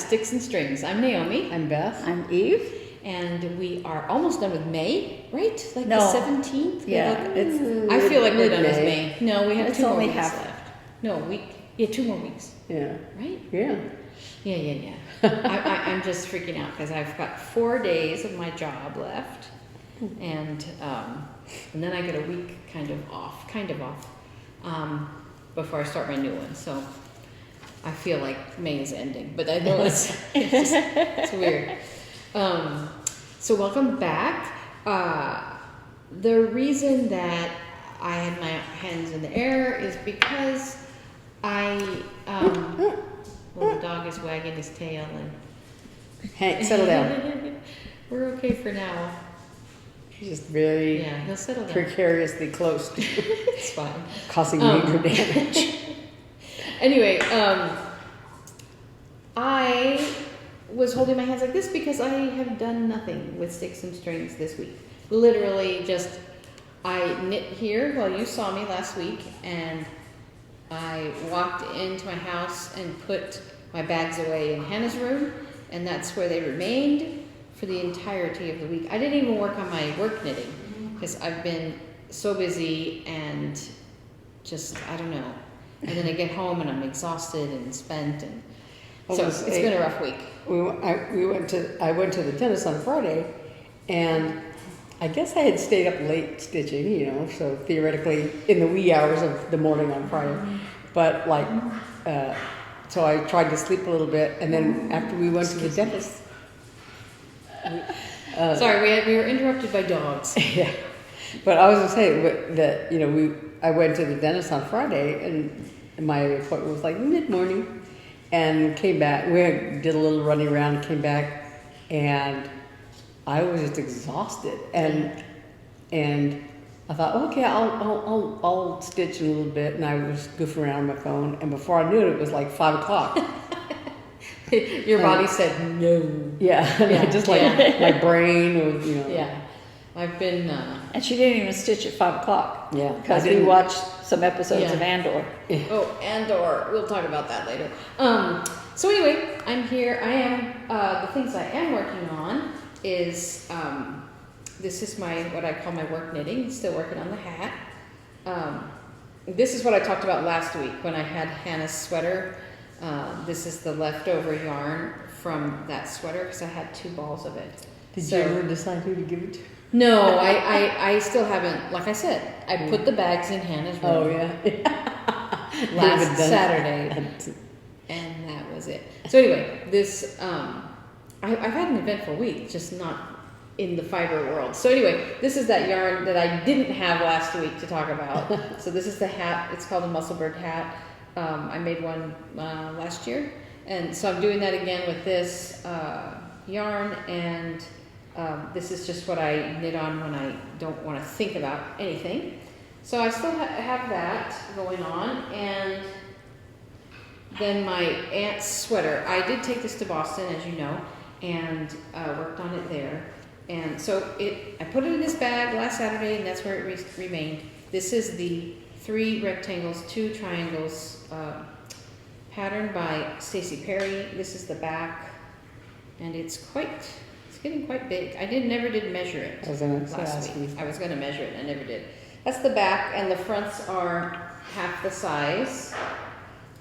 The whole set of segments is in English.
Sticks and Strings. I'm Naomi. I'm Beth. I'm Eve. And we are almost done with May, right? Like No. the 17th? Yeah, I feel like we're done with mid-May. May. No, we have It's 2 more only weeks half. left. No, yeah, 2 more weeks, Yeah. right? Yeah. Yeah. I'm just freaking out because I've got 4 days of my job left. And then I get a week kind of off, before I start my new one. So I feel like May is ending, but I know it's weird. So welcome back. The reason that I had my hands in the air is because well, the dog is wagging his tail and Hank, settle down. we're okay for now. He's just very Yeah, he'll settle down. precariously close to It's fine. causing major damage. Anyway, I was holding my hands like this because I have done nothing with Sticks and Strings this week. Literally just, I knit here, well, you saw me last week, and I walked into my house and put my bags away in Hannah's room, and that's where they remained for the entirety of the week. I didn't even work on my work knitting because I've been so busy and just, I don't know. And then I get home and I'm exhausted and spent, and so it's been a rough week. I went to the dentist on Friday, and I guess I had stayed up late stitching, so theoretically in the wee hours of the morning on Friday. But so I tried to sleep a little bit, and then after we went to the dentist. Sorry, we were interrupted by dogs. Yeah, but I was gonna say that I went to the dentist on Friday, and my appointment was like mid-morning, and came back. We did a little running around, came back, and I was just exhausted, and I thought, okay, I'll stitch in a little bit, and I was goofing around on my phone, and before I knew it, it was like 5 o'clock. Your body said no. Yeah, just like my brain was, Yeah, I've been. And she didn't even stitch at 5 o'clock. Yeah, Because we watched some episodes of Andor. Oh, Andor. We'll talk about that later. So anyway, I'm here. I am. The things I am working on is this is what I call my work knitting. Still working on the hat. This is what I talked about last week when I had Hannah's sweater. This is the leftover yarn from that sweater because I had 2 balls of it. Did you ever decide who to give it to? No, I still haven't. Like I said, I put the bags in Hannah's room. Oh yeah. Last Saturday, and that was it. So anyway, this I've had an eventful week, just not in the fiber world. So anyway, this is that yarn that I didn't have last week to talk about. So this is the hat. It's called a musselburgh hat. I made one last year, and so I'm doing that again with this yarn, and this is just what I knit on when I don't want to think about anything. So I still have that going on, and then my aunt's sweater. I did take this to Boston, as you know, and worked on it there. And so I put it in this bag last Saturday, and that's where it remained. This is the 3 rectangles, 2 triangles pattern by Stacey Perry. This is the back, and it's getting quite big. I never did measure it last week. I was going to measure it, and I never did. That's the back, and the fronts are half the size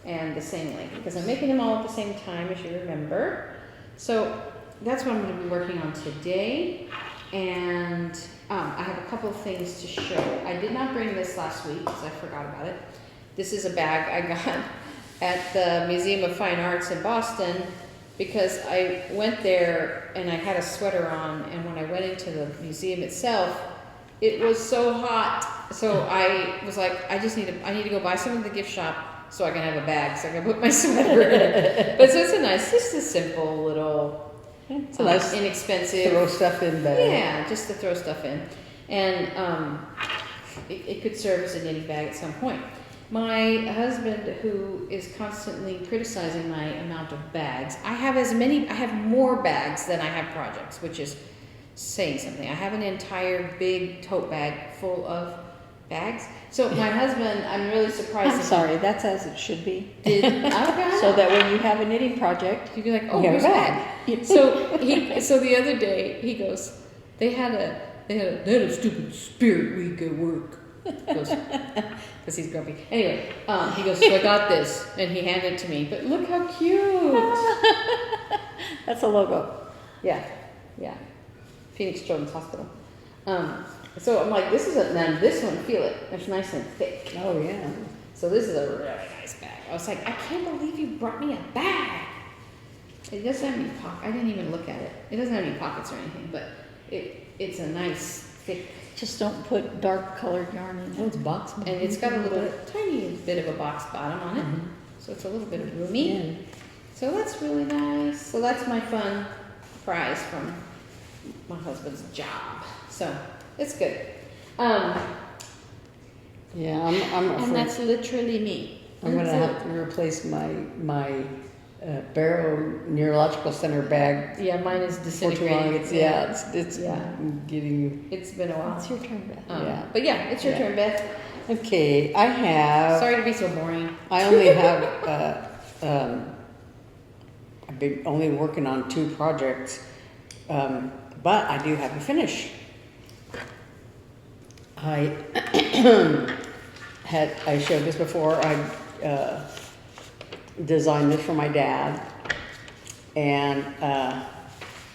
and the same length because I'm making them all at the same time, as you remember. So that's what I'm going to be working on today, and I have a couple of things to show. I did not bring this last week because I forgot about it. This is a bag I got at the Museum of Fine Arts in Boston because I went there and I had a sweater on, and when I went into the museum itself, it was so hot. So I was like, I need to go buy some at the gift shop so I can have a bag so I can put my sweater in it. But so it's just a simple little, it's a nice inexpensive. Throw stuff in bag. Yeah, just to throw stuff in. And it could serve as a knitting bag at some point. My husband, who is constantly criticizing my amount of bags, I have more bags than I have projects, which is saying something. I have an entire big tote bag full of bags. So my husband, I'm really surprised. I'm sorry, that's as it should be. Did okay. So that when you have a knitting project, you can be like, oh, You here's a have a bag. So the other day he goes, they had a stupid spirit week at work. Because he's grumpy. Anyway, he goes, so I got this, and he handed it to me. But look how cute. that's a logo. Yeah. Phoenix Children's Hospital. So I'm like, now this one, feel it. It's nice and thick. Oh, yeah. So this is a really nice bag. I was like, I can't believe you brought me a bag. It doesn't have any pockets. I didn't even look at it. It doesn't have any pockets or anything, but it's a nice, thick. Just don't put dark colored yarn in Oh, it. it's box. And it's got a little tiny bit of a box bottom on it. Mhm. So it's a little bit roomy. Yeah. So that's really nice. So that's my fun prize from my husband's job. So it's good. Yeah, I'm And afraid that's literally me. I'm going to have to replace my Barrow Neurological Center bag. Yeah, mine is For too disintegrating. long. It's Yeah. getting. It's been a while. It's your turn, Beth. Yeah. But yeah, it's your Yeah. turn, Beth. Okay, I have. Sorry to be so boring. I only have. I've been only working on 2 projects, but I do have a finish. I showed this before. I designed this for my dad, and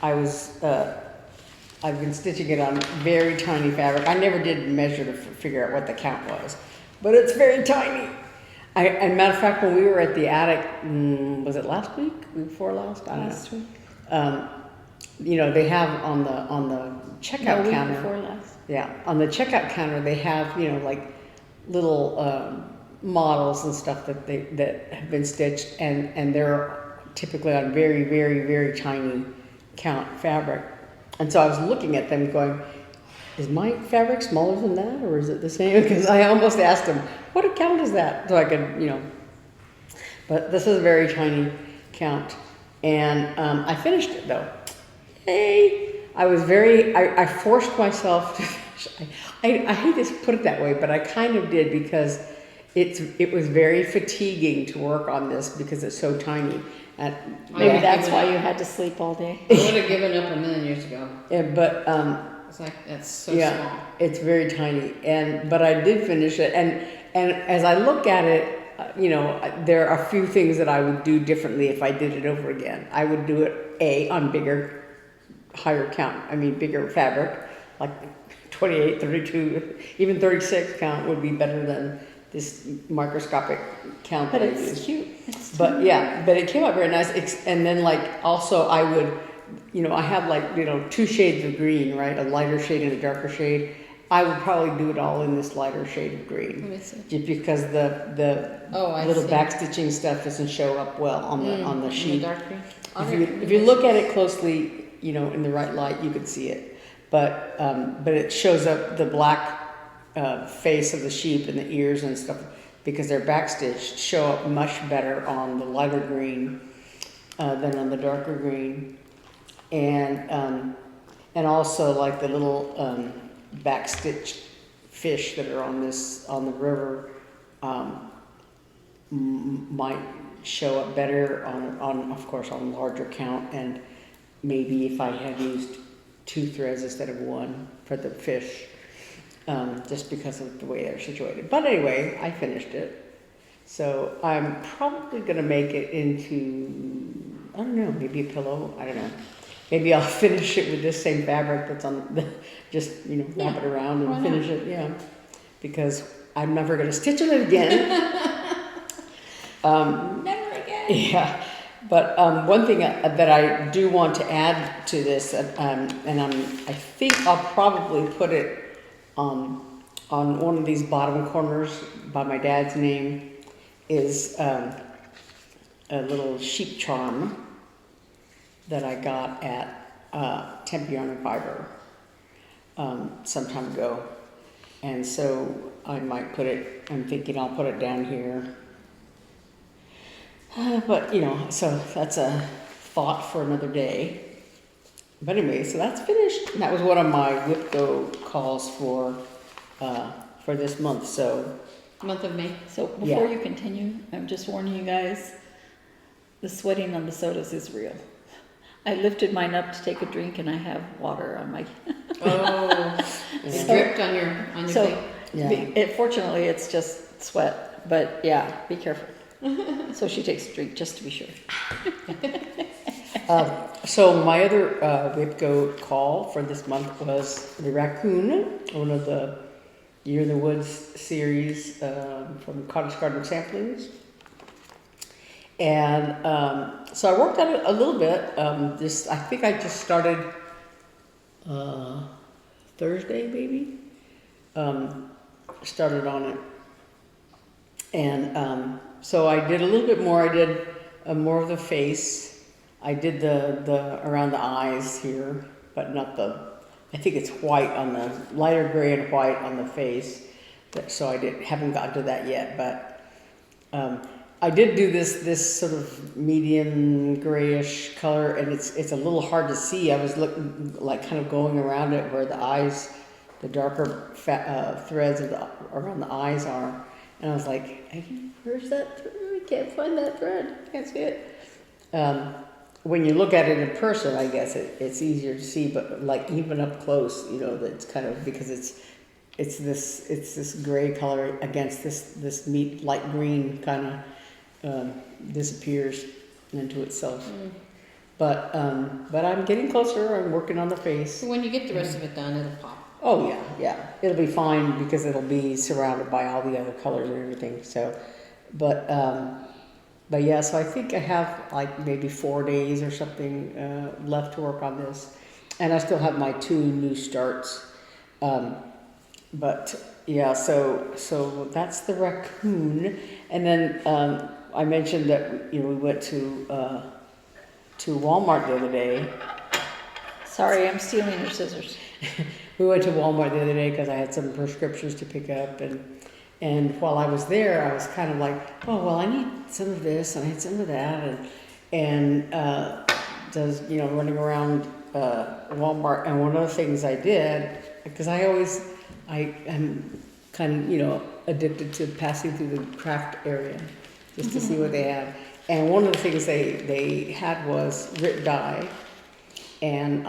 I've been stitching it on very tiny fabric. I never did measure to figure out what the count was, but it's very tiny. And matter of fact, when we were at the attic, was it last week? Week before last? I don't Last know. week. You know, they have on the checkout No, counter. week before last. Yeah, on the checkout counter they have, you know, like little models and stuff that have been stitched, and they're typically on very, very, very tiny count fabric. And so I was looking at them going, is my fabric smaller than that, or is it the same? Because I almost asked them, what count is that? So I could, you know. But this is a very tiny count. And I finished it though. Yay! I forced myself to finish. I hate to put it that way, but I kind of did, because it was very fatiguing to work on this because it's so tiny. Maybe that's why you had to sleep all day. I would have given up a million years ago. Yeah, but It's like, that's so yeah, small. it's very tiny. But I did finish it, and as I look at it, you know, there are a few things that I would do differently if I did it over again. I would do it on bigger, higher count. I mean, bigger fabric, like 28, 32, even 36 count would be better than this microscopic count But that I it's used. cute. It's But yeah, but it came out very nice. And then like also I would, you know, I have like, you know, 2 shades of green, right? A lighter shade and a darker shade. I would probably do it all in this lighter shade of green. Let me see. Just because the I little see. backstitching stuff doesn't show up well on the In sheet. the dark green. If you look at it closely, you know, in the right light, you could see it. But it shows up the black face of the sheep and the ears and stuff, because they're backstitched, show up much better on the lighter green than on the darker green. And also like the little backstitched fish that are on the river might show up better on of course on larger count, and maybe if I had used 2 threads instead of 1 for the fish, just because of the way they're situated. But anyway, I finished it. So I'm probably going to make it into, I don't know, maybe a pillow. I don't know. Maybe I'll finish it with this same fabric that's on the, just, you know, wrap it around and finish it. Yeah. Because I'm never going to stitch on it again. Never again. Yeah. But one thing that I do want to add to this, and I think I'll probably put it on one of these bottom corners by my dad's name, is a little sheep charm that I got at Tempe Yarn and Fiber some time ago. And so I might put it, I'm thinking I'll put it down here. But, you know, so that's a thought for another day. But anyway, so that's finished. And that was one of my WIP-GO calls for for this month. So Month of May. So before Yeah. you continue, I'm just warning you guys, the sweating on the sodas is real. I lifted mine up to take a drink and I have water on my, Oh, it Yeah. dripped on your so, thing. fortunately it's just sweat, but yeah, be careful. So she takes a drink just to be sure. So my other WIP-GO call for this month was the raccoon, one of the Year in the Woods series from Cottage Garden Samplings. And so I worked on it a little bit. I think I just started Thursday, maybe. Started on it. And so I did a little bit more. I did more of the face. I did the around the eyes here, but not I think it's white on the, lighter gray and white on the face. So haven't gotten to that yet, but I did do this sort of medium grayish color, and it's a little hard to see. I was looking, like kind of going around it where the eyes, the darker threads around the eyes are. And I was like, where's that thread? I can't find that thread. I can't see it. When you look at it in person, I guess it's easier to see, but like even up close, that's kind of, because it's this gray color against this light green kind of disappears into itself. But I'm getting closer. I'm working on the face. So when you get the rest of it done, it'll pop. Oh yeah, it'll be fine because it'll be surrounded by all the other colors and everything. So, but yeah, so I think I have like maybe 4 days or something left to work on this, and I still have my 2 new starts. But yeah, so that's the raccoon, and then I mentioned that we went to Walmart the other day. Sorry, I'm stealing your scissors. We went to Walmart the other day because I had some prescriptions to pick up, and while I was there, I was kind of like, oh well, I need some of this and I need some of that, and running around Walmart. And one of the things I did, because I'm kind of addicted to passing through the craft area just to see what they have. And one of the things they had was RIP dye. And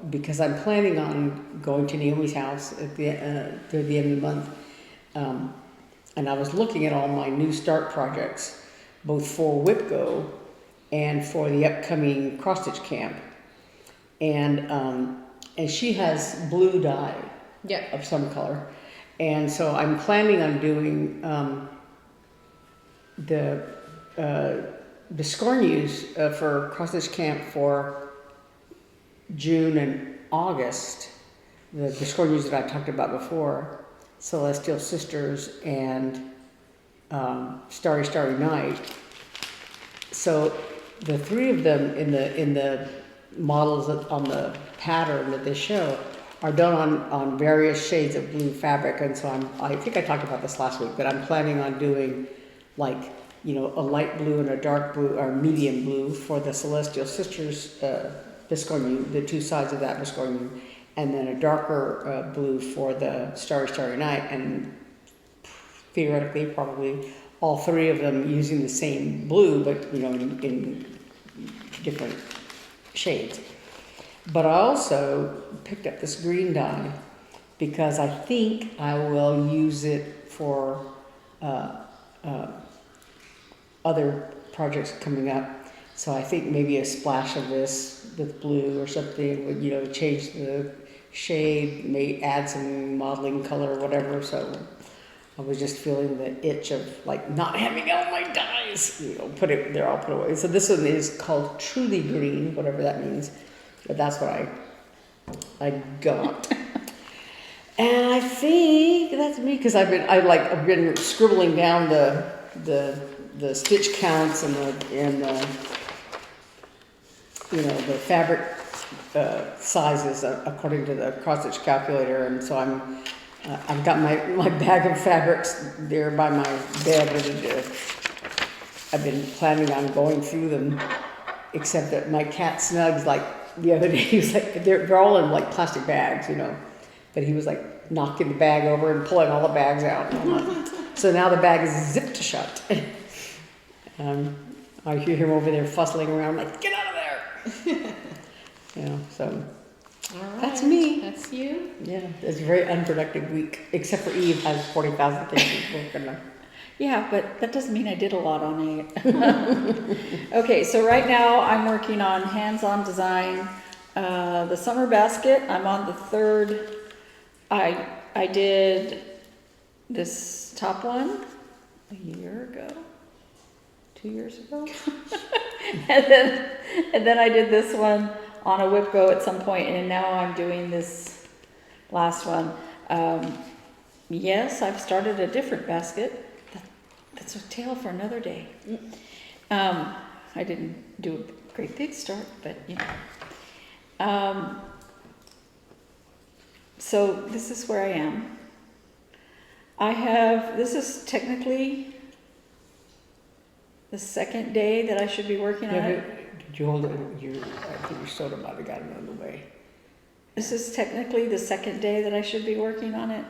because I'm planning on going to Naomi's house at the end of the month, and I was looking at all my new start projects, both for WIP-GO and for the upcoming cross stitch camp, and she has blue dye, of some color, and so I'm planning on doing the Scornews for cross stitch camp for June and August, the Scornews that I talked about before, Celestial Sisters and Starry Night. So the 3 of them in the models on the pattern that they show are done on various shades of blue fabric, and so I think I talked about this last week, but I'm planning on doing like a light blue and a dark blue or medium blue for the Celestial Sisters Biscornu, the 2 sides of that Biscornu, and then a darker blue for the Starry Night, and theoretically probably all 3 of them using the same blue, but in different shades. But I also picked up this green dye because I think I will use it for other projects coming up. So I think maybe a splash of this with blue or something would, change the shade, may add some modeling color or whatever. So I was just feeling the itch of like not having all my dyes, they're all put away. So this one is called Truly Green, whatever that means. But that's what I got. And I think that's me because I've been scribbling down the stitch counts and the fabric sizes according to the cross stitch calculator, and so I've got my bag of fabrics there by my bed ready to. I've been planning on going through them, except that my cat Snugs, like the other day, he was like, they're all in like plastic bags, but he was like, knocking the bag over and pulling all the bags out. So now the bag is zipped shut. I hear him over there fussling around like, get out of there. So All right. that's me. That's you. Yeah, it's a very unproductive week, except for Eve has 40,000 things she's working on. Yeah, but that doesn't mean I did a lot on it. Okay, so right now I'm working on hands-on design. The summer basket, I'm on the third. I did this top one a year ago, 2 years ago. and then I did this one on a WIP-GO at some point, and now I'm doing this last one. Yes, I've started a different basket. That's a tale for another day. I didn't do a great big start, but so this is where I am. This is technically the second day that I should be working on it. Did you hold it? I think your soda might have gotten in the way. This is technically the second day that I should be working on it.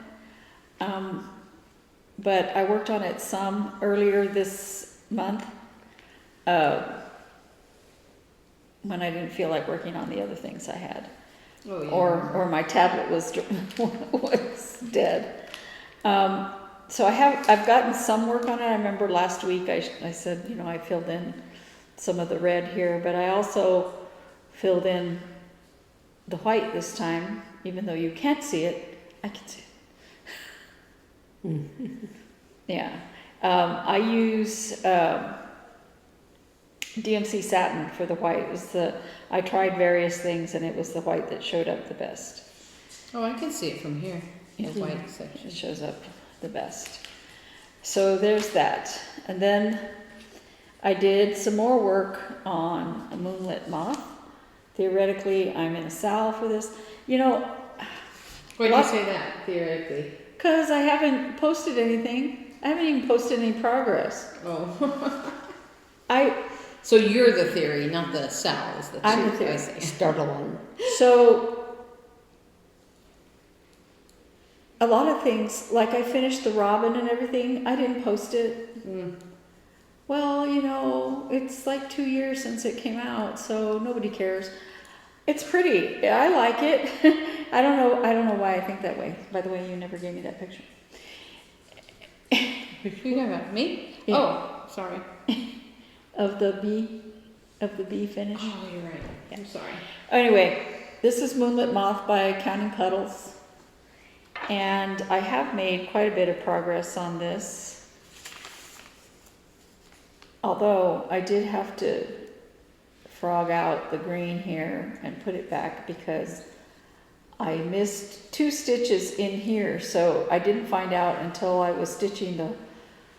But I worked on it some earlier this month when I didn't feel like working on the other things I had. Oh, yeah. Or my tablet was dead. So I've gotten some work on it. I remember last week I said, I filled in some of the red here, but I also filled in the white this time, even though you can't see it, I can see it. Yeah. I use DMC satin for the white. I tried various things and it was the white that showed up the best. Oh, I can see it from here. The white It section. shows up the best. So there's that. And then I did some more work on a moonlit moth. Theoretically, I'm in a SAL for this. Why do you say that, theoretically? Because I haven't posted anything. I haven't even posted any progress. Oh. So you're the theory, not the SAL. Is the I'm the theory. theory. Start alone. So a lot of things, like I finished the robin and everything, I didn't post it. Well, it's like 2 years since it came out, so nobody cares. It's pretty. I like it. I don't know why I think that way. By the way, you never gave me that picture. Who are you talking about? Me? Yeah. Oh, sorry. Of the bee finish. Oh, you're right. Yeah. I'm sorry. Anyway, this is Moonlit Moth by Counting Puddles. And I have made quite a bit of progress on this. Although I did have to frog out the green here and put it back because I missed 2 stitches in here. So I didn't find out until I was stitching the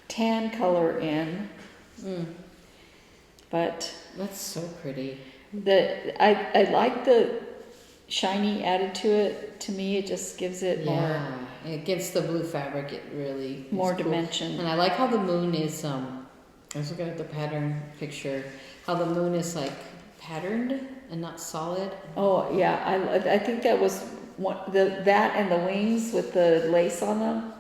tan color in. But That's so pretty. I like the shiny added to it. To me, it just gives it more Against the blue fabric, it really more is cool. dimension. And I like how the moon is. I was looking at the pattern picture. How the moon is like patterned and not solid. Oh yeah, I think that was that and the wings with the lace on them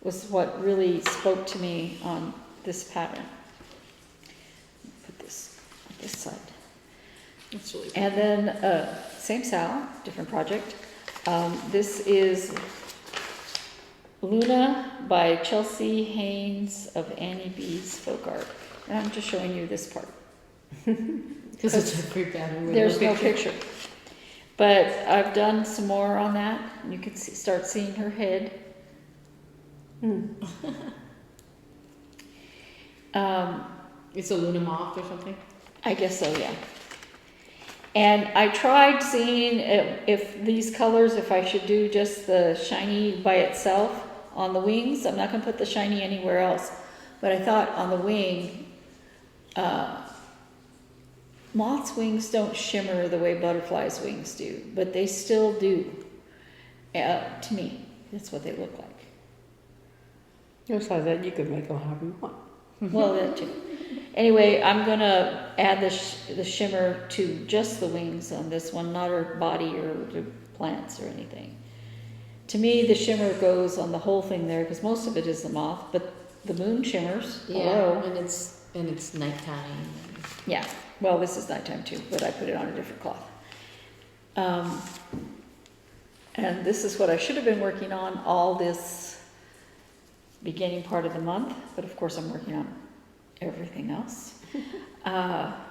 was what really spoke to me on this pattern. Put this on this side. That's really cool. And then same SAL, different project. This is Luna by Chelsea Haynes of Annie B's Folk Art. And I'm just showing you this part. Because it's a free pattern with There's no picture. But I've done some more on that. You can start seeing her head. It's a Luna moth or something? I guess so, yeah. And I tried seeing if these colors, if I should do just the shiny by itself on the wings. I'm not going to put the shiny anywhere else. But I thought on the wing, moth's wings don't shimmer the way butterflies' wings do. But they still do. To me, that's what they look like. Besides that, you could make them however you want. Well, that too. Anyway, I'm going to add the shimmer to just the wings on this one, not her body or the plants or anything. to me, the shimmer goes on the whole thing there, because most of it is the moth, but the moon shimmers below. and it's nighttime. Yeah, well, this is nighttime too, but I put it on a different cloth. And this is what I should have been working on all this beginning part of the month, but of course I'm working on everything else.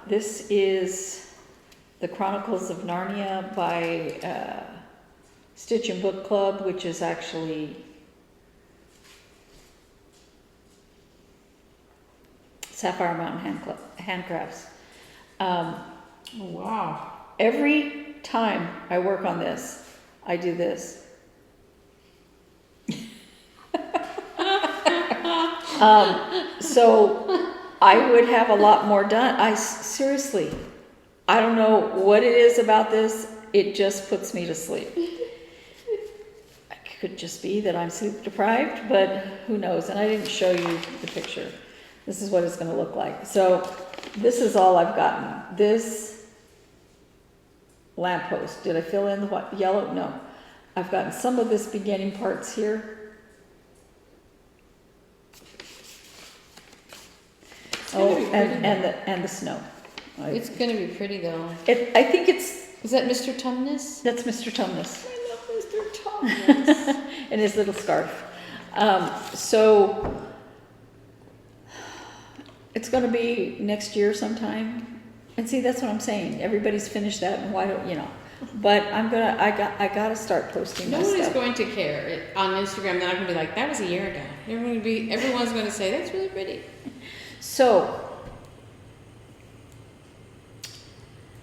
This is The Chronicles of Narnia by Stitch and Book Club, which is actually Sapphire Mountain Handcrafts. Oh, wow. Every time I work on this, I do this. So I would have a lot more done. Seriously, I don't know what it is about this. It just puts me to sleep. It could just be that I'm sleep deprived, but who knows? And I didn't show you the picture. This is what it's going to look like. So this is all I've gotten. This lamppost. Did I fill in the yellow? No. I've gotten some of this beginning parts here. Oh, and the snow. It's going to be pretty though. I think it's. Is that Mr. Tumnus? That's Mr. Tumnus. I love Mr. Tumnus. And his little scarf. So it's going to be next year sometime. And see, that's what I'm saying. Everybody's finished that, and why don't you know? But I gotta start posting. Nobody's going to care on Instagram. They're not going to be like, that was a year ago. Everyone's going to say, that's really pretty. So.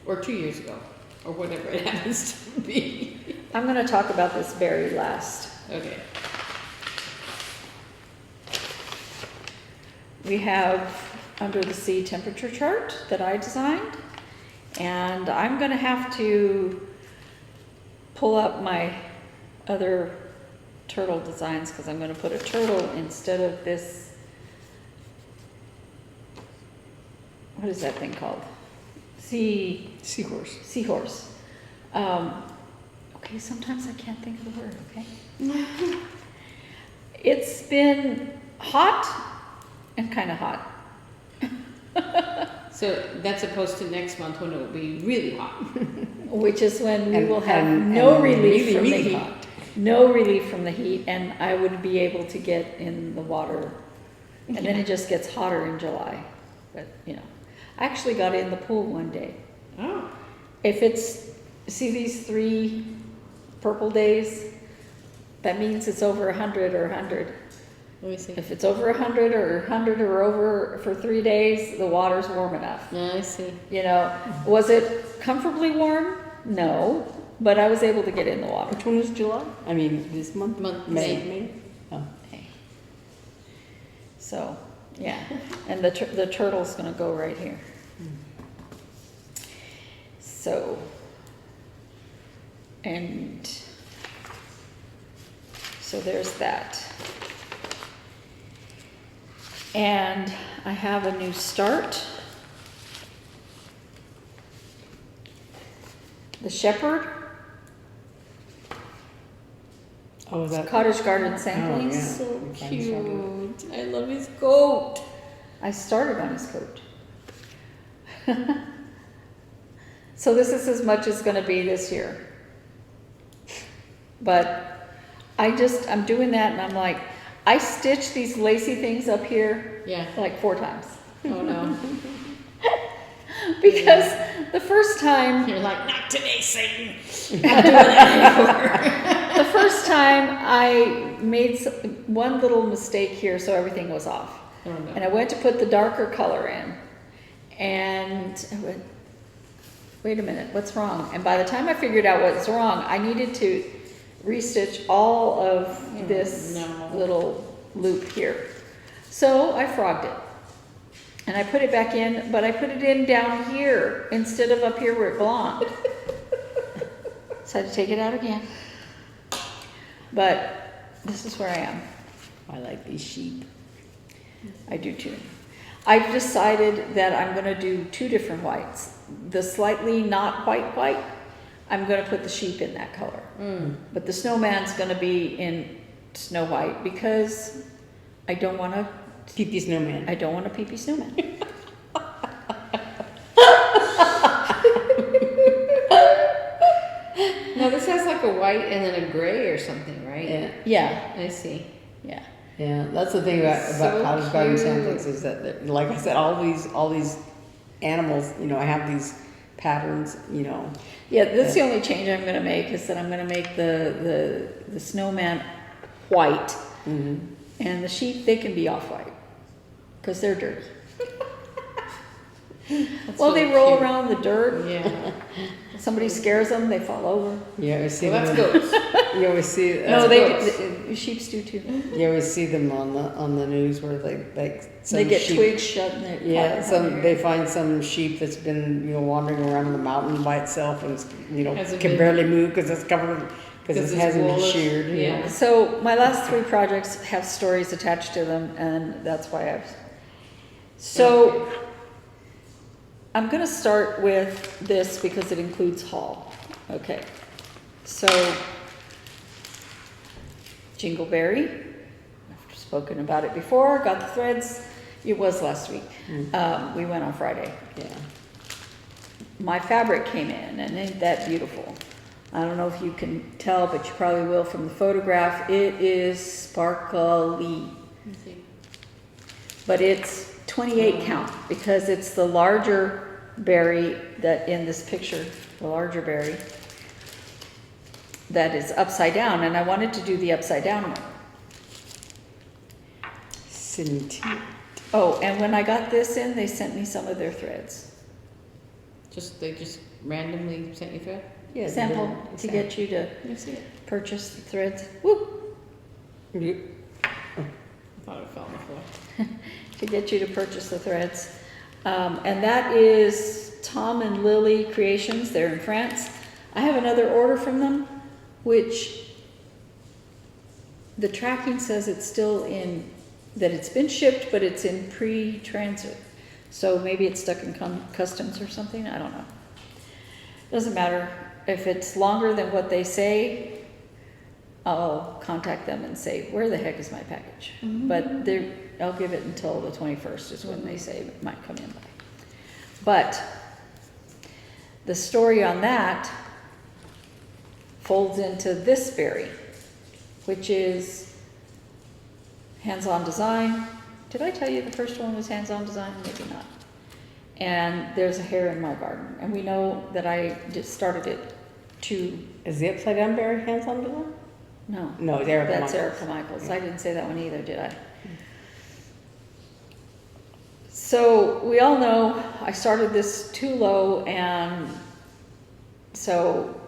Or 2 years ago, or whatever it happens to be. I'm going to talk about this very last. Okay. We have Under the Sea temperature chart that I designed, and I'm going to have to pull up my other turtle designs because I'm going to put a turtle instead of this. What is that thing called? Seahorse. Seahorse. Okay, sometimes I can't think of the word, okay? It's been hot and kind of hot. So that's opposed to next month when it will be really hot. Which is when we will have no relief from the heat. No relief from the heat, and I would be able to get in the water. And then it just gets hotter in July. But, you know. I actually got in the pool one day. Oh. If it's, see these 3 purple days? That means it's over 100 or 100. Let me see. If it's over 100 or 100 or over for 3 days, the water's warm enough. Yeah, I see. You know, was it comfortably warm? No, but I was able to get in the water. Which one is July? I mean, this month? May. Oh. So, yeah, and the turtle's going to go right here. So, and so there's that. And I have a new start. The shepherd. Oh, is that Cottage garden samplings. yeah. So cute. I love his coat. I started on his coat. So this is as much as going to be this year. But I'm doing that, and I'm like, I stitched these lacy things up here like 4 times. Oh no. Because the first time... You're like, not today, Satan. Not doing that anymore. The first time I made one little mistake here, so everything was off. Oh, no. And I went to put the darker color in, and I went, wait a minute, what's wrong? And by the time I figured out what's wrong, I needed to restitch all of this little loop here. So I frogged it. And I put it back in, but I put it in down here instead of up here where it belonged. So I had to take it out again. But this is where I am. I like these sheep. I do too. I've decided that I'm going to do 2 different whites. The slightly not white, I'm gonna put the sheep in that color. But the snowman's gonna be in Snow White because I don't want a Pee-pee snowman. I don't want a pee-pee snowman. No, this has like a white and then a gray or something, right? Yeah. Yeah, I see. yeah. Yeah, that's the thing about So cottage garden cute. samples is that, like I said, all these animals, you know, I have these patterns, you know. Yeah, that's the only change I'm gonna make is that I'm gonna make the snowman white, and the sheep, they can be off-white because they're dirty. Well, really they roll cute. around the dirt. Yeah. Somebody scares them, they fall over. You always see Well, them. that's goats. You always see. No, goats. sheeps do too. You always see them on the news where some They get sheep, twigs shut in their Yeah, they find some sheep that's been wandering around the mountain by itself and Hasn't can been- barely move because it's covered because it it's hasn't been wool. sheared. Yeah. So my last 3 projects have stories attached to them, and that's why I've. So I'm going to start with this because it includes haul. Okay. So Jingleberry, I've spoken about it before. Got the threads. It was last week. We went on Friday. Yeah. My fabric came in, and ain't that beautiful? I don't know if you can tell, but you probably will from the photograph. It is sparkly, but it's 28 count because it's the larger berry that in this picture, the larger berry that is upside down, and I wanted to do the upside down one. Oh, and when I got this in, they sent me some of their threads. They just randomly sent you thread? Yeah. Sample to get you to Let me see it. purchase the threads. Woo! I thought it fell on the floor. To get you to purchase the threads. And that is Tom and Lily Creations. They're in France. I have another order from them, which the tracking says it's still in, that it's been shipped, but it's in pre-transit. So maybe it's stuck in customs or something. I don't know. Doesn't matter. If it's longer than what they say, I'll contact them and say, where the heck is my package? But I'll give it until the 21st is when they say it might come in by. But the story on that folds into this berry, which is hands-on design. Did I tell you the first one was hands-on design? Maybe not. And there's a hare in my garden, and we know that I just started it to. Is the upside down berry hands-on design? No. No, it's Erica That's Michaels. Erica Michaels. I didn't say that one either, did I? So we all know I started this too low, and so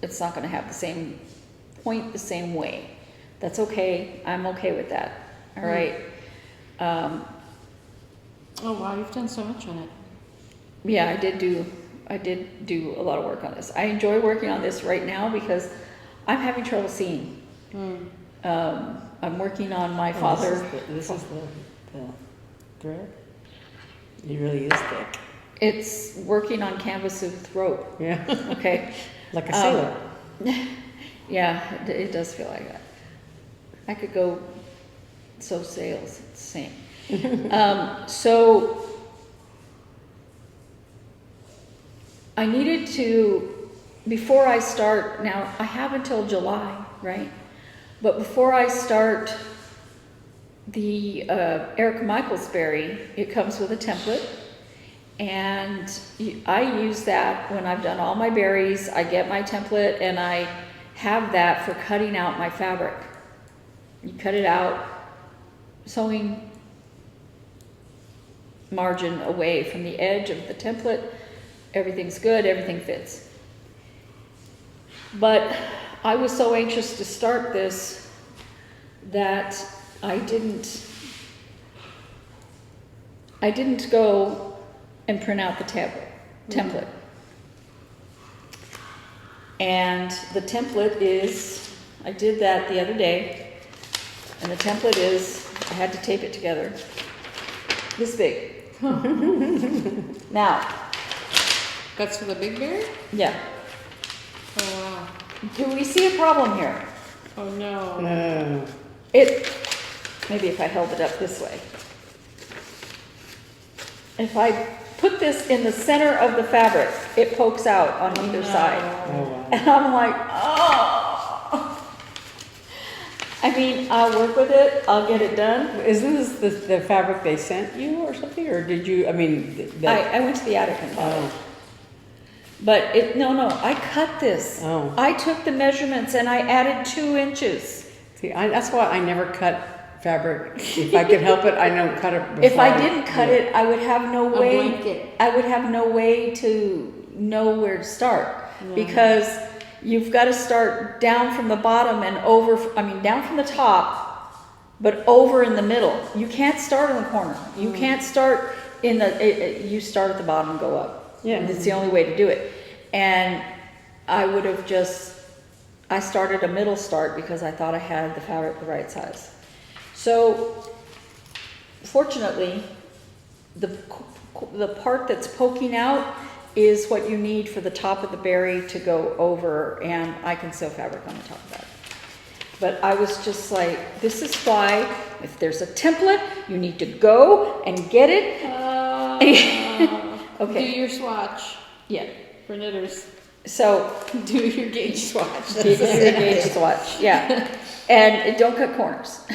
it's not going to have the same point the same way. That's okay. I'm okay with that. All right. Oh wow, you've done so much on it. Yeah, I did do a lot of work on this. I enjoy working on this right now because I'm having trouble seeing. I'm working on my father. This is the thread. It really is thick. It's working on canvas with rope. Yeah. Okay. Like a sailor. Yeah, it does feel like that. I could go sew sails. It's the same. So I needed to, before I start, now I have until July, right? But before I start the Erica Michaels berry, it comes with a template. And I use that when I've done all my berries. I get my template and I have that for cutting out my fabric. You cut it out, sewing margin away from the edge of the template. Everything's good, everything fits. But I was so anxious to start this that I didn't go and print out the template. And the template is, I did that the other day, and the template is, I had to tape it together, this big. Now, That's for the big berry? yeah. do we see a problem here? Oh no. No. Maybe if I held it up this way. If I put this in the center of the fabric, it pokes out on either side. Oh, wow. And I'm like, oh. I mean, I'll work with it, I'll get it done. Isn't this the fabric they sent you or something? Or did you, I mean, I went to the attic and bought it. But no, I cut this. Oh. I took the measurements and I added 2 inches. See, that's why I never cut fabric. If I could help it, I don't cut it before. If I didn't cut it, I would have no A way. blanket. I would have no way to know where to start Yeah. because you've got to start down from the bottom and over. I mean, down from the top, but over in the middle. You can't start in the corner. You can't start in the. You start at the bottom and go up. Yeah. It's the only way to do it. And I would have I started a middle start because I thought I had the fabric the right size. So, fortunately, the part that's poking out is what you need for the top of the berry to go over, and I can sew fabric on the top of that. But I was just like, this is why, if there's a template, you need to go and get it. Okay. Do your swatch Yeah. for knitters. So, Do your gauge swatch. do your gauge swatch, yeah. And don't cut corners.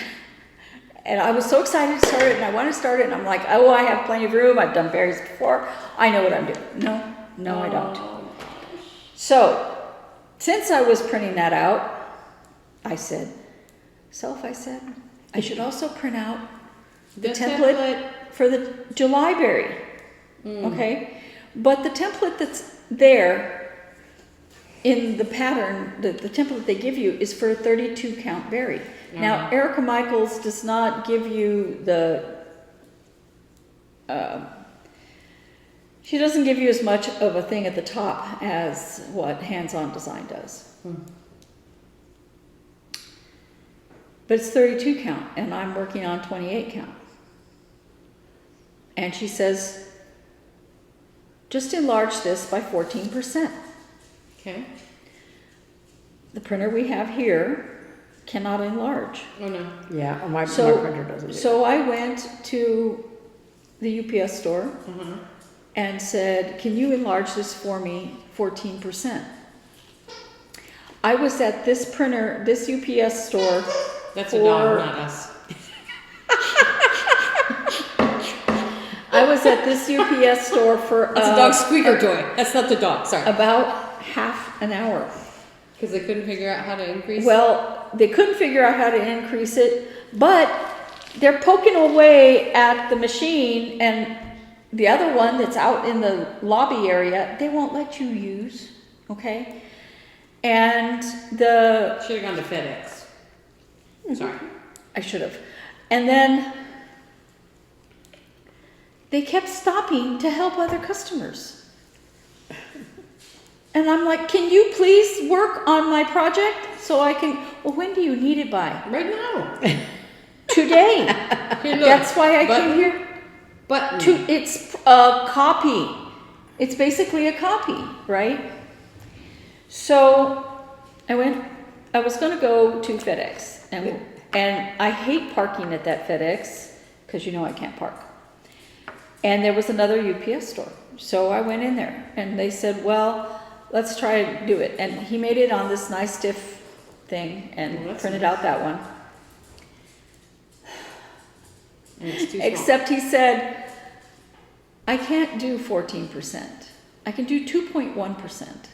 And I was so excited to start it, and I want to start it, and I'm like, oh, I have plenty of room. I've done berries before. I know what I'm doing. No, I don't. So, since I was printing that out, I said, I should also print out the template for the July berry. Okay? But the template that's there in the pattern, the template they give you is for a 32 count berry. Now, Erica Michaels does not give you she doesn't give you as much of a thing at the top as what Hands-On Design does. But it's 32 count, and I'm working on 28 count. And she says, just enlarge this by 14%. Okay. The printer we have here cannot enlarge. Oh no. Yeah, my printer doesn't. So I went to the UPS store and said, can you enlarge this for me 14%? I was at this printer, this UPS store. That's a dog, not us. I was at this UPS store for That's a dog squeaker toy. That's not the dog, sorry. about half an hour. Because they couldn't figure out how to increase. Well, they couldn't figure out how to increase it, but they're poking away at the machine, and the other one that's out in the lobby area, they won't let you use, okay? And should have gone to FedEx. Sorry. I should have. And then they kept stopping to help other customers. And I'm like, can you please work on my project so I can, well, when do you need it by? Right now. Today. Here, look. That's why I came here. But It's a copy. It's basically a copy, right? So I was going to go to FedEx, and I hate parking at that FedEx because you know I can't park. And there was another UPS store. So I went in there, and they said, well, let's try to do it. And he made it on this nice stiff thing and printed out that one. And it's too small. Except he said, I can't do 14%. I can do 2.1%.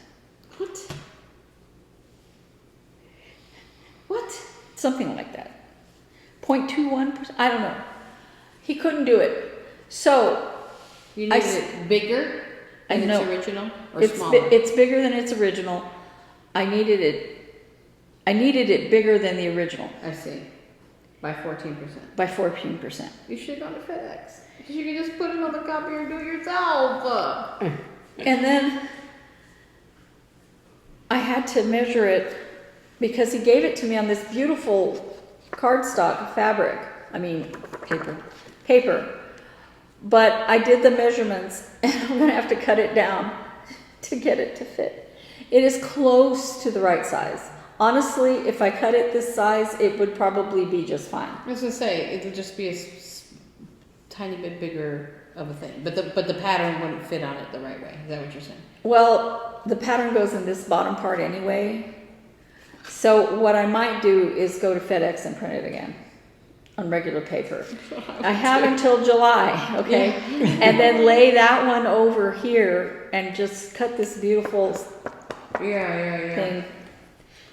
What? What? Something like that. 0.21%. I don't know. He couldn't do it. So You need it bigger than its original or smaller? It's bigger than its original. I needed it bigger than the original I see. By 14%. by 14%. You should have gone to FedEx. Because you could just put it on the copier and do it yourself. And then I had to measure it because he gave it to me on this beautiful cardstock fabric. I mean, paper. But I did the measurements, and I'm going to have to cut it down to get it to fit. It is close to the right size. Honestly, if I cut it this size, it would probably be just fine. I was gonna say, it would just be a tiny bit bigger of a thing, but the pattern wouldn't fit on it the right way. Is that what you're saying? Well, the pattern goes in this bottom part anyway. So what I might do is go to FedEx and print it again on regular paper. I have until July, okay? And then lay that one over here and just cut this beautiful thing.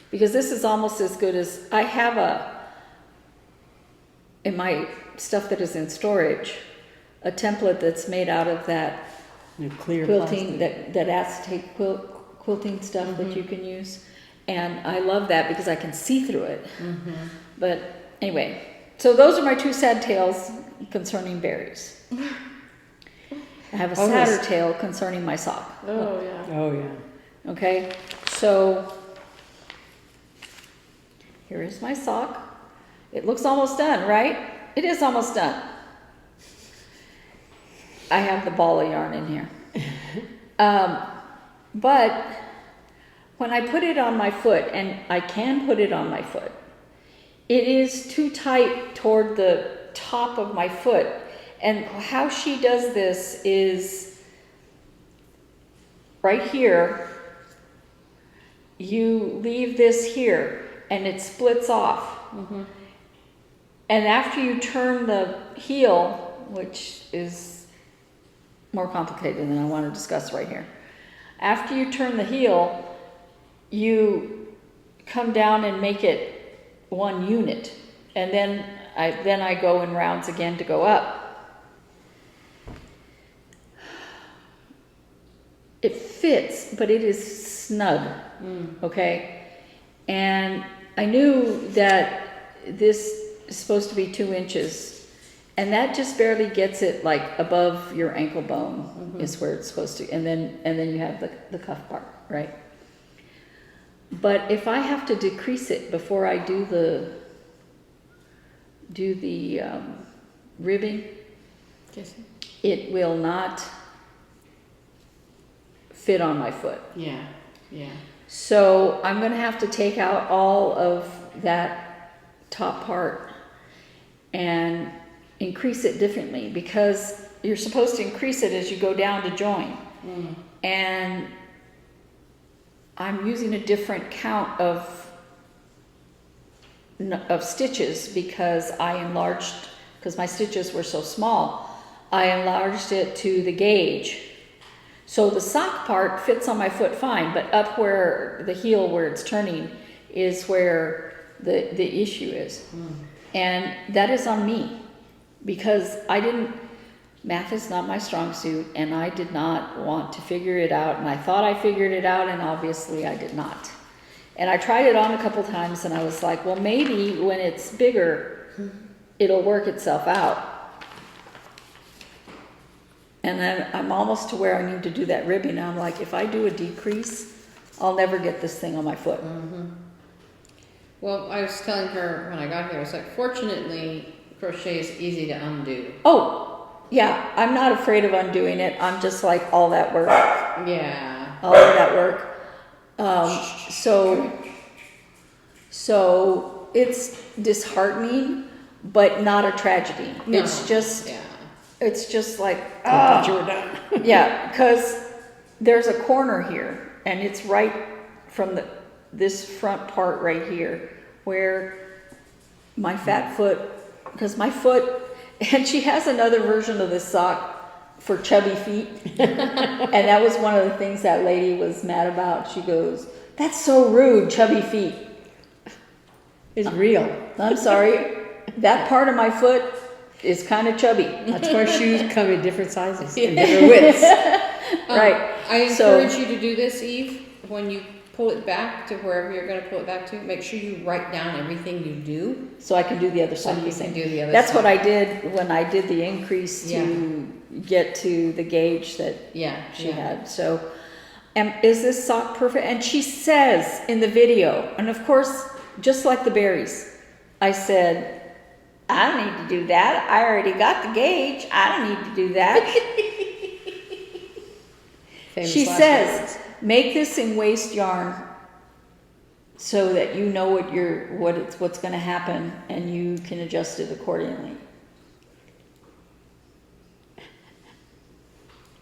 Because this is almost as good as, I have in my stuff that is in storage, a template that's made out of that clear quilting, that acetate quilting stuff that you can use. And I love that because I can see through it. But anyway, so those are my two sad tales concerning berries. I have a sadder tale concerning my sock. Oh, yeah. Oh, yeah. Okay, so here is my sock. It looks almost done, right? It is almost done. I have the ball of yarn in here. But when I put it on my foot, and I can put it on my foot, it is too tight toward the top of my foot. And how she does this is right here, you leave this here and it splits off. And after you turn the heel, which is more complicated than I want to discuss right here. After you turn the heel, you come down and make it one unit. And then I go in rounds again to go up. It fits, but it is snug, okay? And I knew that this is supposed to be 2 inches, and that just barely gets it like above your ankle bone is where it's supposed to, and then you have the cuff part, right? But if I have to decrease it before I do the ribbing, it will not fit on my foot. Yeah. So I'm going to have to take out all of that top part and increase it differently, because you're supposed to increase it as you go down to join. And I'm using a different count of stitches because I enlarged, because my stitches were so small, I enlarged it to the gauge. So the sock part fits on my foot fine, but up where the heel, where it's turning, is where the issue is. And that is on me, because math is not my strong suit, and I did not want to figure it out, and I thought I figured it out, and obviously I did not. And I tried it on a couple times, and I was like, well, maybe when it's bigger, it'll work itself out. And then I'm almost to where I need to do that ribbing. Now I'm like, if I do a decrease, I'll never get this thing on my foot. Well, I was telling her when I got here, I was like, fortunately, crochet is easy to undo. Oh, yeah, I'm not afraid of undoing it. I'm just like, all that work. Yeah. All of that work. So it's disheartening, but not a tragedy. No. It's just like, you were done. yeah, because there's a corner here, and it's right from this front part right here, where my fat foot, because my foot, and she has another version of this sock for chubby feet, and that was one of the things that lady was mad about. She goes, "That's so rude, chubby feet." It's real. I'm sorry, that part of my foot is kind of chubby. That's why shoes come in different sizes and different widths. Right. I encourage you to do this, Eve, when you pull it back to wherever you're going to pull it back to. Make sure you write down everything you do, So I can do the other so side. you can do the other That's side. what I did when I did the increase to get to the gauge that she had. So, is this sock perfect? And she says in the video, and of course, just like the berries, I said, I don't need to do that. I already got the gauge. I don't need to do that. Famous She last says, words. make this in waste yarn so that you know what's going to happen and you can adjust it accordingly.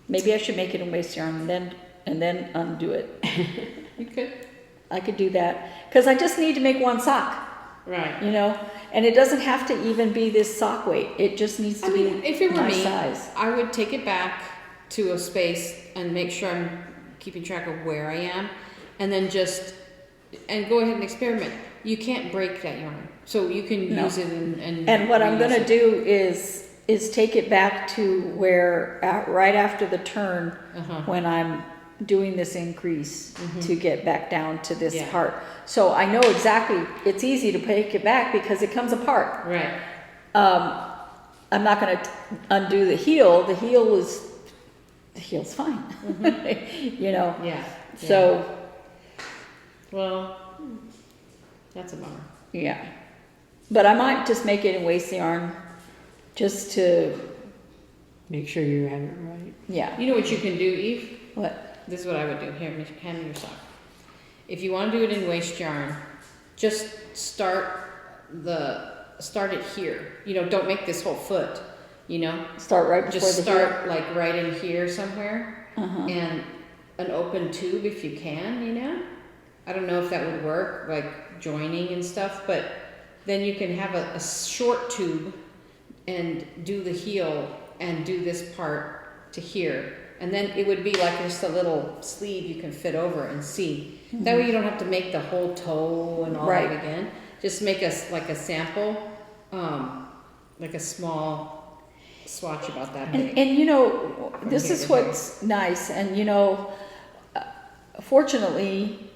Maybe I should make it in waste yarn and then undo it. You could. I could do that because I just need to make one sock. Right. You know, and it doesn't have to even be this sock weight. It just needs to be if it were my me, size. I would take it back to a space and make sure I'm keeping track of where I am, and then and go ahead and experiment. You can't break that yarn, so you can use it and what I'm reuse gonna it. do is take it back to where right after the turn when I'm doing this increase to get back down to this part. So I know exactly, it's easy to take it back because it comes apart. Right. I'm not going to undo the heel. The heel's fine. You know. Yeah. So. Well, that's a bummer. Yeah. But I might just make it in waste yarn, just to. Make sure you have it right. Yeah. You know what you can do, Eve? What? This is what I would do. Here, hand me your sock. If you want to do it in waste yarn, just start it here. You know, don't make this whole foot. You know, Start right before just the start heel. like right in here somewhere, and an open tube if you can. You know, I don't know if that would work, like joining and stuff, but then you can have a short tube and do the heel and do this part to here. And then it would be like just a little sleeve you can fit over and see. That way you don't have to make the whole toe and all that again. Just make like a sample, like a small swatch about that big. And you know, this is what's nice. And you know, fortunately,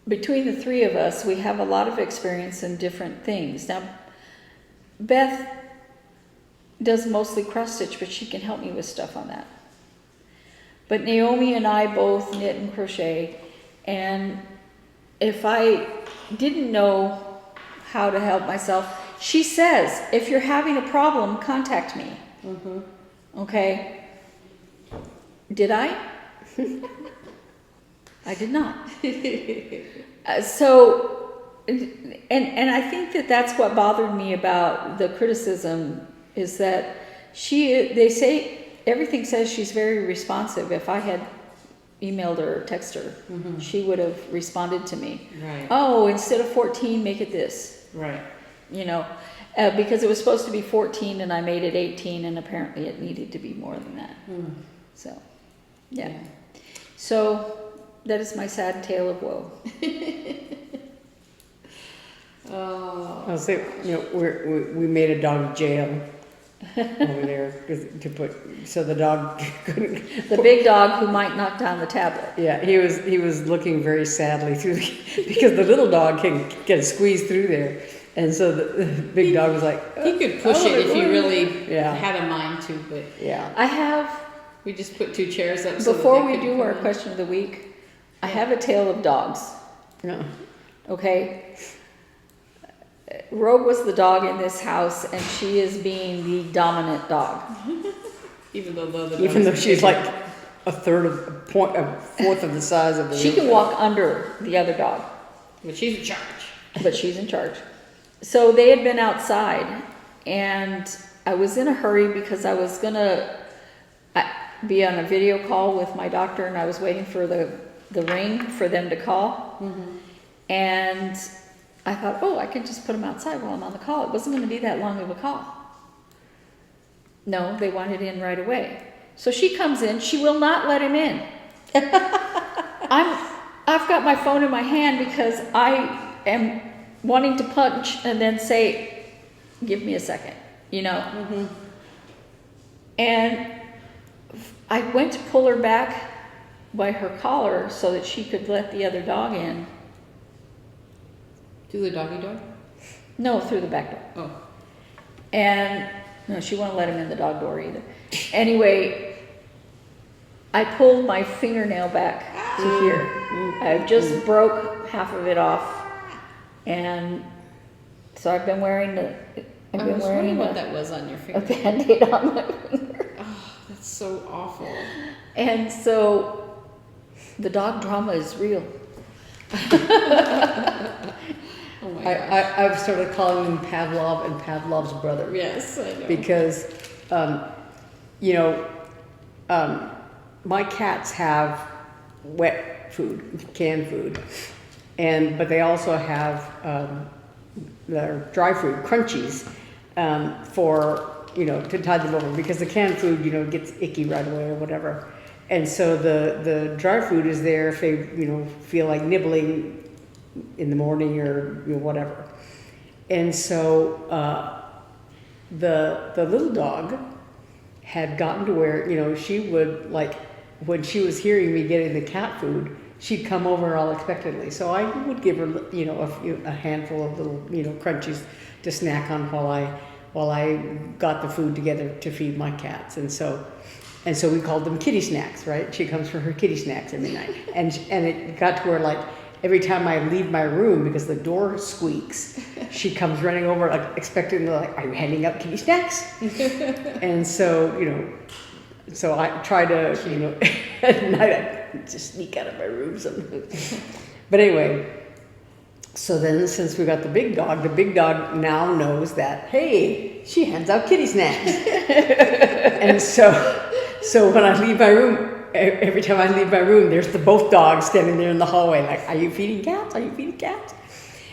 between the three of us, we have a lot of experience in different things. Now, Beth does mostly cross stitch, but she can help me with stuff on that. But Naomi and I both knit and crochet, and if I didn't know how to help myself, she says, if you're having a problem, contact me. Okay? Did I? I did not. And I think that's what bothered me about the criticism is that they say, everything says she's very responsive. If I had emailed her or texted her, she would have responded to me. Right. Oh, instead of 14, make it this. Right. You know, because it was supposed to be 14 and I made it 18 and apparently it needed to be more than that. So, yeah. So, that is my sad tale of woe. I'll say, you know, we made a dog jail over there to put, so the dog couldn't. The big dog who might knock down the tablet. Yeah, he was looking very sadly through because the little dog can squeeze through there, and so the big dog was like, He could push it if he really had a mind to, but yeah. We just put 2 chairs up. Before we do our question of the week, I have a tale of dogs. No. Okay. Rogue was the dog in this house, and she is being the dominant dog. Even though she's like a fourth of the size of the. She can walk under the other dog. But she's in charge. So they had been outside, and I was in a hurry because I was gonna be on a video call with my doctor, and I was waiting for the ring for them to call, and I thought, I could just put them outside while I'm on the call. It wasn't going to be that long of a call. No, they wanted in right away. So she comes in. She will not let him in. I've got my phone in my hand because I am wanting to punch and then say, give me a second, you know. And I went to pull her back by her collar so that she could let the other dog in. Do the doggy dog? No, through the back door. Oh. And no, she wouldn't let him in the dog door either. Anyway, I pulled my fingernail back to here. I just broke half of it off, and so I've been wearing what that was on your a finger. Band-Aid on my finger. Oh, that's so awful. And so The dog drama is real. Oh my gosh. I've started calling them Pavlov and Pavlov's brother. Yes, I know. Because, you know, my cats have wet food, canned food, but they also have their dry food, crunchies, for, you know, to tide them over, because the canned food, you know, gets icky right away or whatever. And so the dry food is there if they, you know, feel like nibbling in the morning or, you know, whatever. And so the little dog had gotten to where, you know, she would, like, when she was hearing me getting the cat food, she'd come over all expectantly. So I would give her, you know, a handful of little, you know, crunchies to snack on while I got the food together to feed my cats. And so we called them kitty snacks, right? She comes for her kitty snacks every night. And it got to where, like, every time I leave my room, because the door squeaks, she comes running over, like, expecting, like, are you handing out kitty snacks? And so, you know, so I try to, you know, at night I just sneak out of my room sometimes. But anyway, so then since we got the big dog now knows that, hey, she hands out kitty snacks. And so when I leave my room, every time I leave my room, there's both dogs standing there in the hallway, like, are you feeding cats? Are you feeding cats?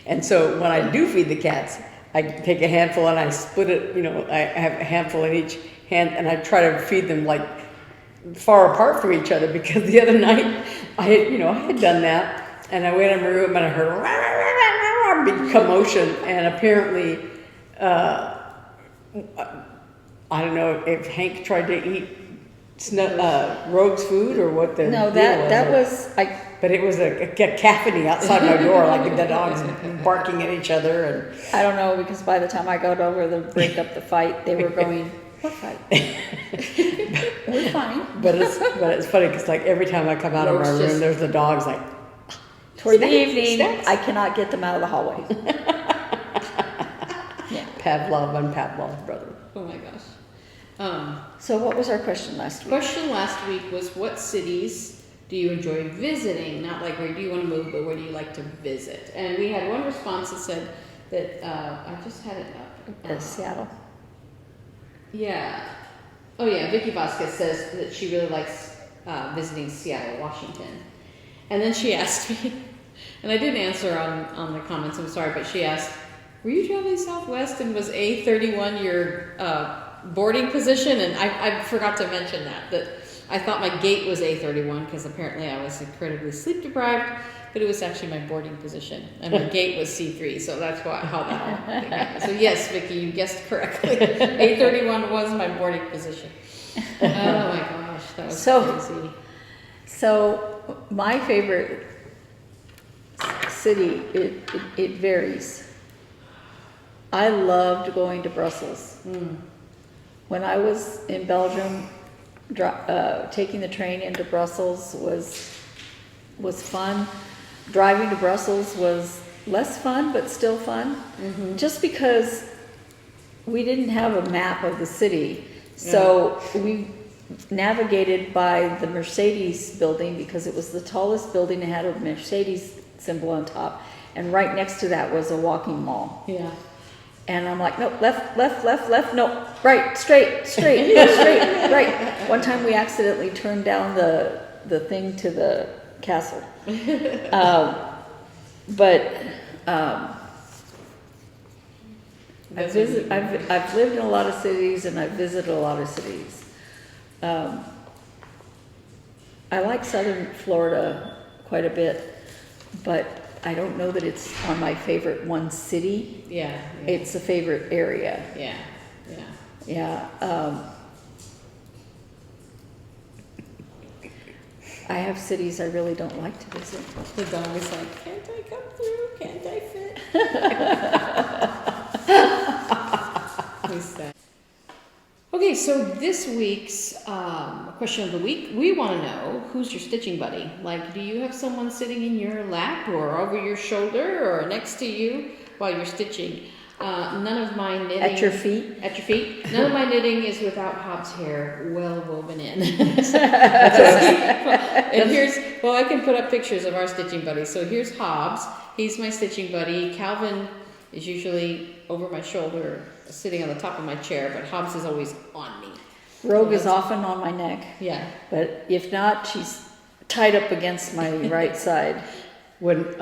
And so when I do feed the cats, I take a handful and I split it, you know, I have a handful in each hand, and I try to feed them, like, far apart from each other, because the other night I had done that, and I went in my room and I heard a big commotion, and apparently, I don't know if Hank tried to eat Rogue's food or what the No, deal that was. was, But it was a cacophony outside my door, like the dogs barking at each other, and I don't know, because by the time I got over to break up the fight, they were going, what fight? We're fine. But it's funny because, like, every time I come out of my room, there's the dogs, like, Toward the snacks, evening, snacks. I cannot get them out of the hallway. Yeah. Pavlov and Pavlov's brother. Oh my gosh. So what was our question last week? Question last week was, what cities do you enjoy visiting? Not like where do you want to move, but where do you like to visit? And we had one response that said that, I just had it up. Seattle. Yeah. Oh yeah, Vicky Vasquez says that she really likes visiting Seattle, Washington. And then she asked me, and I didn't answer on the comments, I'm sorry, but she asked, were you traveling Southwest and was A31 your boarding position? And I forgot to mention that I thought my gate was A31 because apparently I was incredibly sleep deprived, but it was actually my boarding position, and my gate was C3, so that's how that all thing happened. So yes, Vicky, you guessed correctly. A31 was my boarding position. Oh my gosh, that was crazy. So my favorite city, it varies. I loved going to Brussels. When I was in Belgium, taking the train into Brussels was fun. Driving to Brussels was less fun, but still fun. Just because we didn't have a map of the city. So we navigated by the Mercedes building because it was the tallest building and had a Mercedes symbol on top. And right next to that was a walking mall. Yeah. And I'm like, no, left, no, right, straight, straight, right. One time we accidentally turned down the thing to the castle. I've lived in a lot of cities and I've visited a lot of cities. I like southern Florida quite a bit, but I don't know that it's on my favorite one city. Yeah. It's a favorite area. Yeah. I have cities I really don't like to visit. The dog is like, can't I come through? Can't I fit? Who's that? Okay, so this week's question of the week, we want to know, who's your stitching buddy? Like, do you have someone sitting in your lap or over your shoulder or next to you while you're stitching? None of my knitting... At your feet? At your feet. None of my knitting is without Hobbs' hair well woven in. And here's... Well, I can put up pictures of our stitching buddies. So here's Hobbs. He's my stitching buddy. Calvin is usually over my shoulder, sitting on the top of my chair, but Hobbs is always on me. Rogue is often on my neck. Yeah. But if not, she's tied up against my right side. When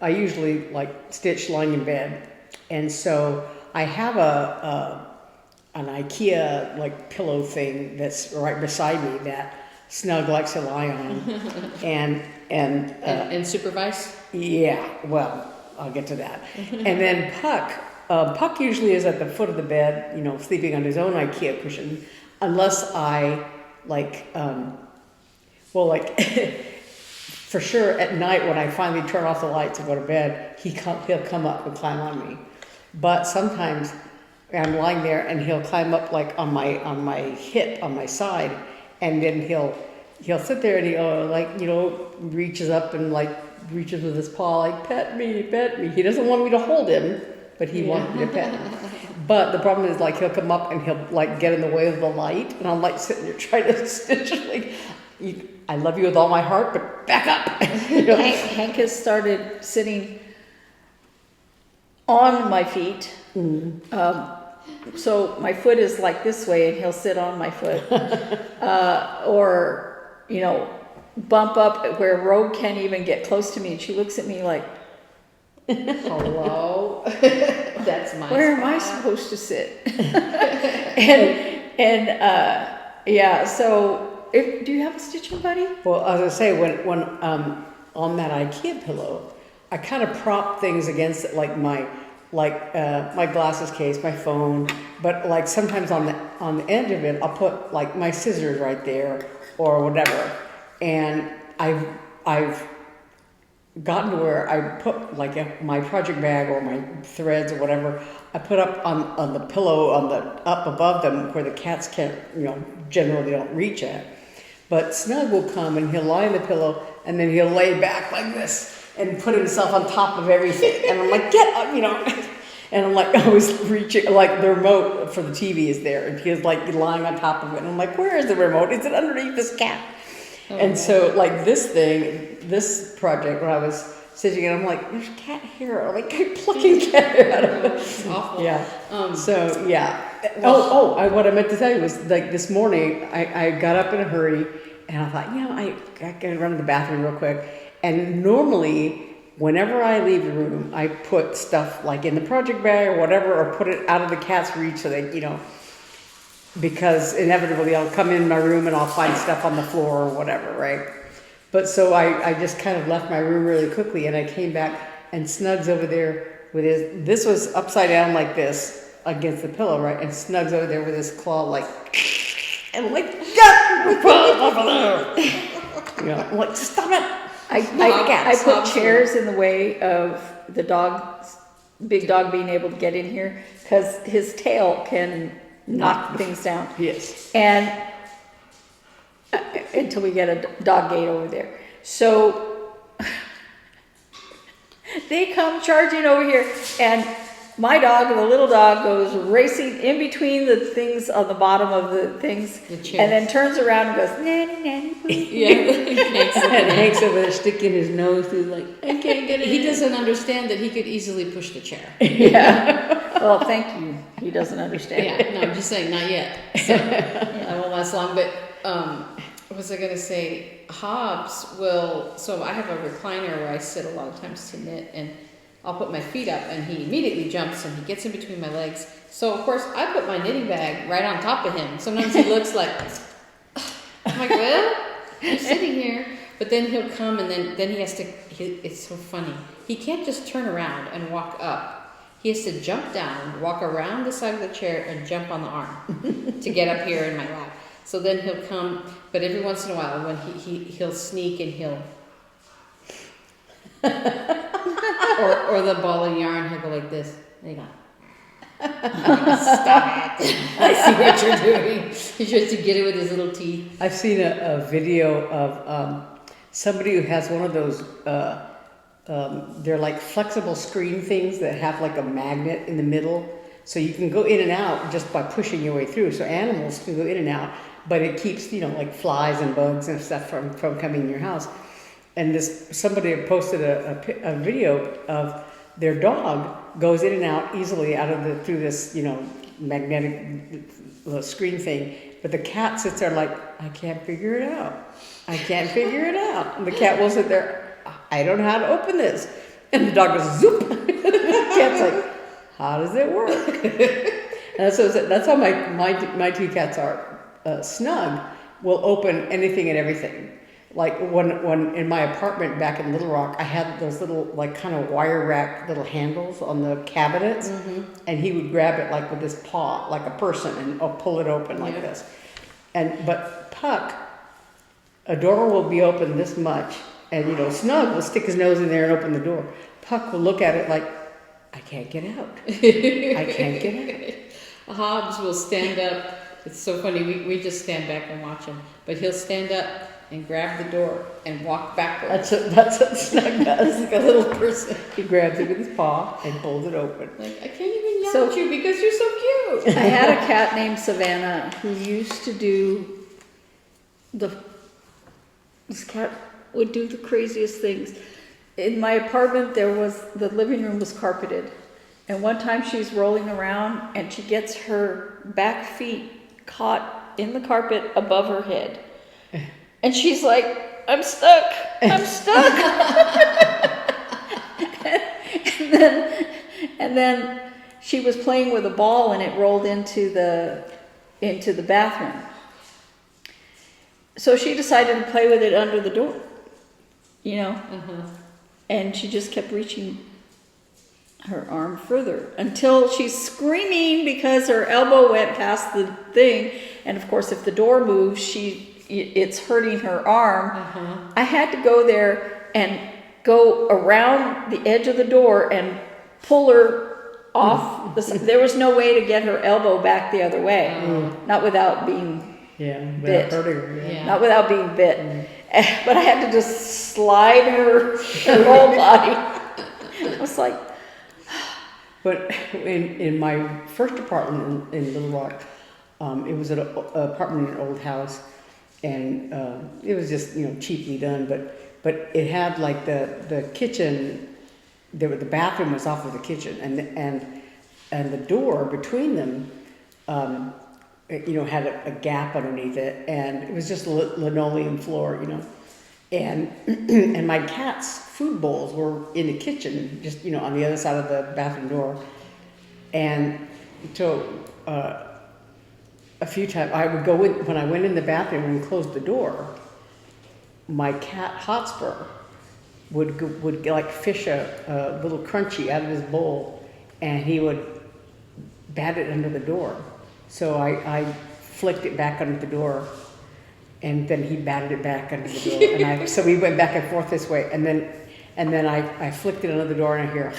I usually like stitch lying in bed, and so I have an IKEA like pillow thing that's right beside me that Snug likes to lie on, And supervise? Yeah, well, I'll get to that. And then Puck usually is at the foot of the bed, sleeping on his own IKEA cushion, unless I for sure at night when I finally turn off the lights and go to bed, he'll come up and climb on me. But sometimes I'm lying there and he'll climb up like on my hip, on my side, and then he'll sit there and he reaches up and reaches with his paw like pet me. He doesn't want me to hold him, but he wants me to pet him. But the problem is he'll come up and he'll get in the way of the light, and I'm sitting there trying to stitch I love you with all my heart, but back up. Hank has started sitting on my feet. So my foot is this way and he'll sit on my foot. Or bump up where Rogue can't even get close to me, and she looks at me like, hello. That's my where spot. am I supposed to sit? So do you have a stitching buddy? Well, as I say, when on that IKEA pillow, I kind of prop things against it, my glasses case, my phone, but sometimes on the edge of it, I'll put my scissors right there or whatever. And I've gotten to where I put my project bag or my threads or whatever, I put up on the pillow up above them where the cats can't, generally don't reach at. But Snug will come and he'll lie on the pillow and then he'll lay back like this and put himself on top of everything. And I'm like, get up, And I'm I was reaching, the remote for the TV is there. And he's lying on top of it. And I'm like, where is the remote? Is it underneath this cat? Oh, and so this project, when I was stitching it, I'm like, there's cat hair. I'm plucking cat hair out of it. It's awful. Yeah. What I meant to tell you was this morning, I got up in a hurry and I thought, I gotta run to the bathroom real quick. And normally, whenever I leave the room, I put stuff in the project bag or whatever, or put it out of the cat's reach so they, because inevitably I'll come in my room and I'll find stuff on the floor or whatever, right? But so I just kind of left my room really quickly, and I came back and Snug's over there with this was upside down like this against the pillow, right? And Snug's over there with his claw and get my claw over there. I'm stop it. I put chairs in the way of the big dog being able to get in here because his tail can knock things down. Yes. And until we get a dog gate over there. So they come charging over here, and my dog, the little dog, goes racing in between the things on the bottom of the things, and then turns around and goes, nanny, nanny, boo. Yeah. And Hank's over there sticking his nose through I can't get it. He doesn't understand that he could easily push the chair. Yeah. Well, thank you. He doesn't understand. Yeah, no, I'm just saying, not yet. So, I won't last long, but what was I going to say? Hobbs so I have a recliner where I sit a lot of times to knit, and I'll put my feet up and he immediately jumps and he gets in between my legs. So of course I put my knitting bag right on top of him. Sometimes he looks I'm like, well, I'm sitting here. But then he'll come and then he has to, it's so funny. He can't just turn around and walk up. He has to jump down, walk around the side of the chair and jump on the arm to get up here in my lap. So then he'll come, but every once in a while when he'll sneak and he'll, or the ball of yarn, he'll go like this. There you go. Stop it. I see what you're doing. He tries to get it with his little teeth. I've seen a video of somebody who has one of those they're like flexible screen things that have like a magnet in the middle. So you can go in and out just by pushing your way through. So animals can go in and out, but it keeps, like flies and bugs and stuff from coming in your house. And somebody had posted a video of their dog goes in and out easily through this, magnetic screen thing. But the cat sits there like, I can't figure it out. I can't figure it out. And the cat will sit there, I don't know how to open this. And the dog goes, zoop. The cat's like, how does it work? And so that's how my two cats are. Snug will open anything and everything. Like when in my apartment back in Little Rock, I had those little like kind of wire rack little handles on the cabinets, and he would grab it like with his paw, like a person, and pull it open like this. But Puck, a door will be open this much, and Snug will stick his nose in there and open the door. Puck will look at it like, I can't get out. I can't get out. Hobbs will stand up. It's so funny. We just stand back and watch him, but he'll stand up and grab the door and walk backwards. That's what Snug does. Like a little person. He grabs it with his paw and pulls it open. Like, I can't even yell at you because you're so cute. I had a cat named Savannah who used to do this cat would do the craziest things. In my apartment, the living room was carpeted. And one time she's rolling around and she gets her back feet caught in the carpet above her head. And she's like, I'm stuck. I'm stuck. and then she was playing with a ball and it rolled into the bathroom. So she decided to play with it under the door, and she just kept reaching her arm further until she's screaming because her elbow went past the thing. And of course, if the door moves, it's hurting her arm. I had to go there and go around the edge of the door and pull her off. There was no way to get her elbow back the other way, not without being bit. Hurting her, Not without being bit. But I had to just slide her whole body. I was like... But in my first apartment in Little Rock, it was an apartment in an old house, and it was just cheaply done. But it had like the kitchen, the bathroom was off of the kitchen, and the door between them, had a gap underneath it, and it was just linoleum floor, and my cat's food bowls were in the kitchen, just on the other side of the bathroom door. And so a few times I would go in, when I went in the bathroom and closed the door, my cat Hotspur would like fish a little crunchy out of his bowl, and he would bat it under the door. So I flicked it back under the door, and then he batted it back under the door, and so we went back and forth this way, and then I flicked it under the door, and I hear.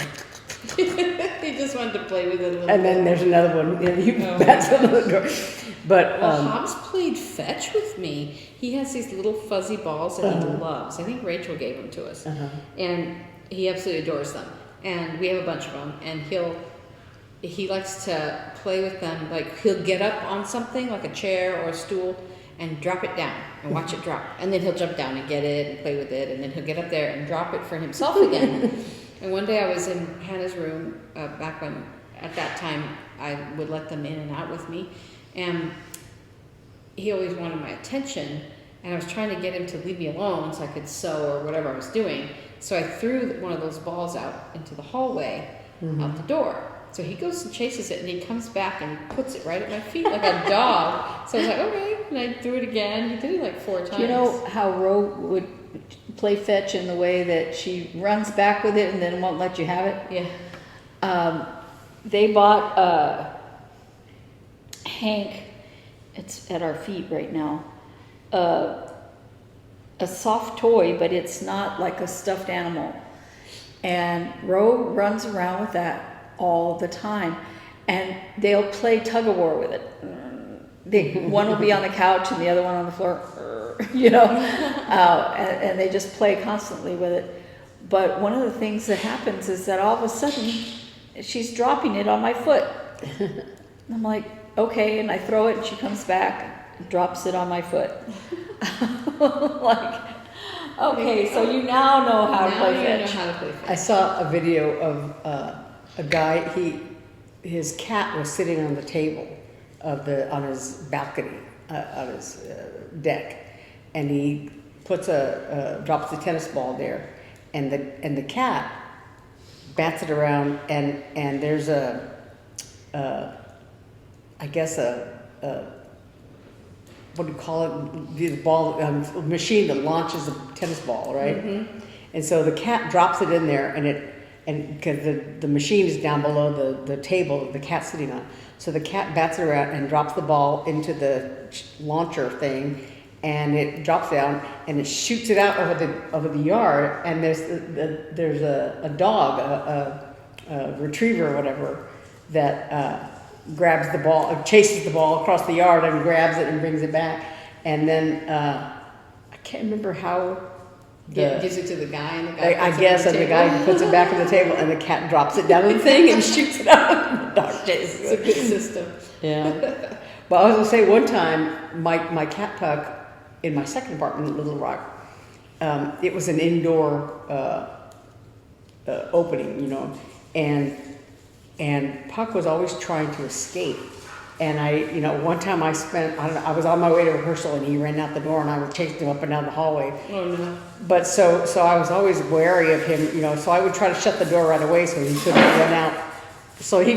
He just wanted to play with it a little and bit. Then there's another one, and he bats under the door. But Hobbs played fetch with me. He has these little fuzzy balls that he loves. I think Rachel gave them to us, and he absolutely adores them. And we have a bunch of them, and he likes to play with them. Like he'll get up on something like a chair or a stool and drop it down and watch it drop, and then he'll jump down and get it and play with it, and then he'll get up there and drop it for himself again. And one day I was in Hannah's room back when at that time I would let them in and out with me, and he always wanted my attention, and I was trying to get him to leave me alone so I could sew or whatever I was doing. So I threw one of those balls out into the hallway out the door. So he goes and chases it, and he comes back and he puts it right at my feet like a dog. So I was like, okay, and I threw it again. He did it like 4 times. Do you know how Ro would play fetch in the way that she runs back with it and then won't let you have it? Yeah. They bought Hank, it's at our feet right now, a soft toy, but it's not like a stuffed animal. And Ro runs around with that all the time, and they'll play tug of war with it. One will be on the couch and the other one on the floor, and they just play constantly with it. But one of the things that happens is that all of a sudden she's dropping it on my foot. And I'm like, okay, and I throw it and she comes back, drops it on my foot. Like, okay, so you now know how to play fetch. I saw a video of a guy. His cat was sitting on the table on his balcony, on his deck, and he drops the tennis ball there, and the cat bats it around, and there's I guess what do you call it? The ball machine that launches the tennis ball, right? Mm-hmm. And so the cat drops it in there, and because the machine is down below the table the cat's sitting on, so the cat bats it around and drops the ball into the launcher thing, and it drops down and it shoots it out over the yard, and there's a dog, a retriever or whatever, that grabs the ball, chases the ball across the yard and grabs it and brings it back, and then I can't remember how. Gives it to the guy, and the guy I guess, and the guy puts it back on the table, and the cat drops it down the thing and shoots it out. And the dog chases it. It's a good system. Yeah. But I was gonna say, one time, my cat Puck in my second apartment in Little Rock, it was an indoor opening, you know, and Puck was always trying to escape. And one time I was on my way to rehearsal, and he ran out the door, and I was chasing him up and down the hallway. Oh no. But so I was always wary of him, you know, so I would try to shut the door right away so he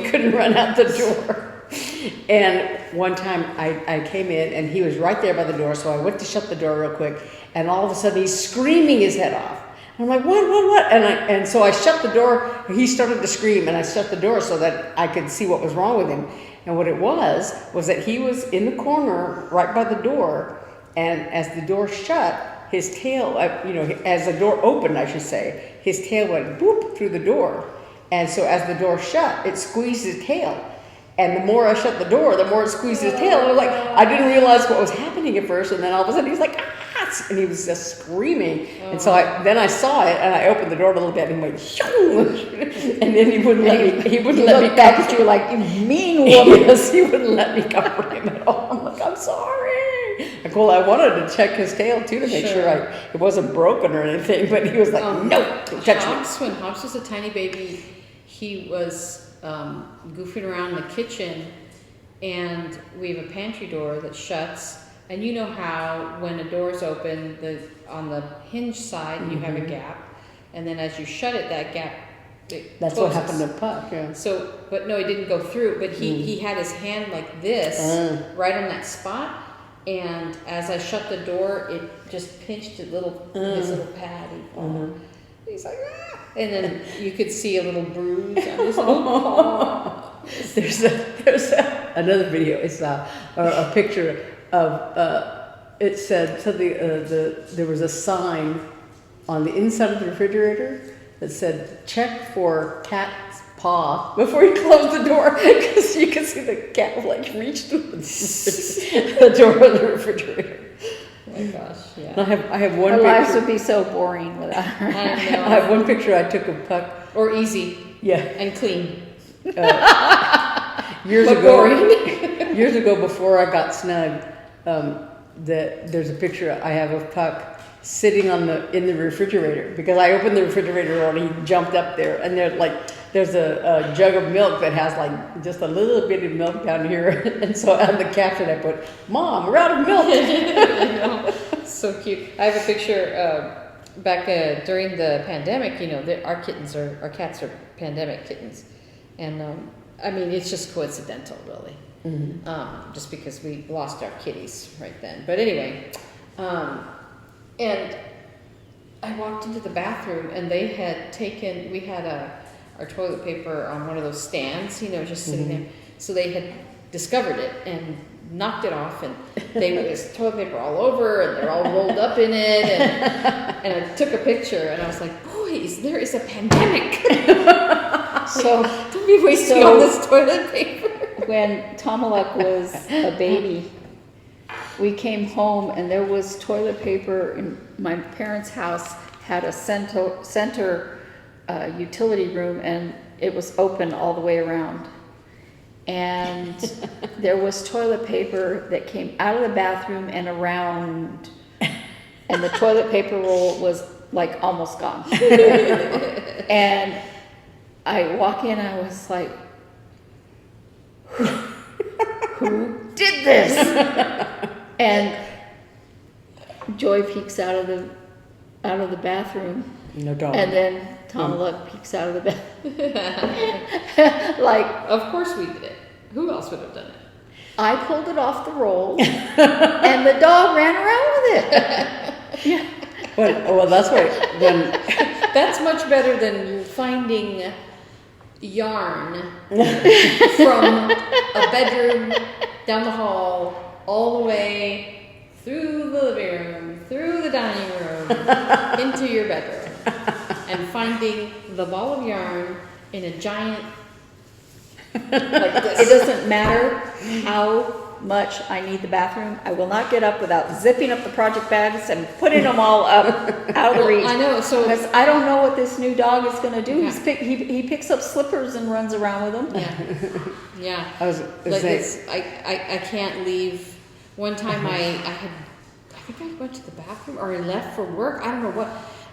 couldn't run out the door. And one time I came in, and he was right there by the door, so I went to shut the door real quick, and all of a sudden he's screaming his head off. I'm like, what? And so I shut the door. He started to scream, and I shut the door so that I could see what was wrong with him. And what it was that he was in the corner right by the door, and as the door shut, his tail, as the door opened, I should say, his tail went boop through the door. And so as the door shut, it squeezed his tail. And the more I shut the door, the more it squeezed his tail. And I was like, I didn't realize what was happening at first, and then all of a sudden he's like, ah! And he was just screaming. And so then I saw it, and I opened the door to look at him, and went, and then he wouldn't let me back at you like, you mean woman. Yes, he wouldn't let me cover him at all. I'm like, I'm sorry. Well, I wanted to check his tail too to make sure it wasn't broken or anything, but he was like, no, don't touch me. When Hops was a tiny baby, he was goofing around in the kitchen, and we have a pantry door that shuts. And you know how when a door's open, on the hinge side, you have a gap, and then as you shut it, that gap That's closes. what happened to Puck, yeah. So, but no, it didn't go through. But he had his hand like this, right on that spot. And as I shut the door, it just pinched his little pad. He's like, ah! And then you could see a little bruise on his little paw. There's another video. It's a picture of it said something. There was a sign on the inside of the refrigerator that said, "Check for cat's paw," before you close the door, because you can see the cat like reach through the door of the refrigerator. Oh my gosh, yeah. And I have one Our picture. lives would be so boring without her. I know. I have one picture I took of Puck. Or easy. Yeah. And clean. Years But ago, boring. years ago before I got snug, there's a picture I have of Puck sitting in the refrigerator, because I opened the refrigerator door and he jumped up there, and there's a jug of milk that has like just a little bit of milk down here, and so on the caption I put, "Mom, we're out of milk." I know. So cute. I have a picture back during the pandemic. Our cats are pandemic kittens, and I mean it's just coincidental, really. Mm-hmm. Just because we lost our kitties right then. But anyway, and I walked into the bathroom, and they had we had our toilet paper on one of those stands, just sitting there. So they had discovered it and knocked it off, and there's toilet paper all over, and they're all rolled up in it, and I took a picture, and I was like, boys, there is a pandemic. So don't be wasting all this toilet paper. When Tomalak was a baby, we came home and there was toilet paper in my parents' house had a center utility room, and it was open all the way around. And there was toilet paper that came out of the bathroom and around, and the toilet paper roll was like almost gone. And I walk in, I was like, who did this? And Joy peeks out of the bathroom. No dog. And then Tamala peeks out of the bathroom. Like, Of course we did it. Who else would have done it? I pulled it off the roll, and the dog ran around with it. Yeah. Well, that's what then. That's much better than finding yarn from a bedroom down the hall all the way through the living room, through the dining room, into your bedroom, and finding the ball of yarn in a giant like this. It doesn't matter how much I need the bathroom. I will not get up without zipping up the project bags and putting them all up out of the reach. I know. So Because I don't know what this new dog is going to do. Yeah. He picks up slippers and runs around with them. yeah. I was Like saying, it's, I can't leave. One time I think I went to the bathroom or I left for work. I don't know what.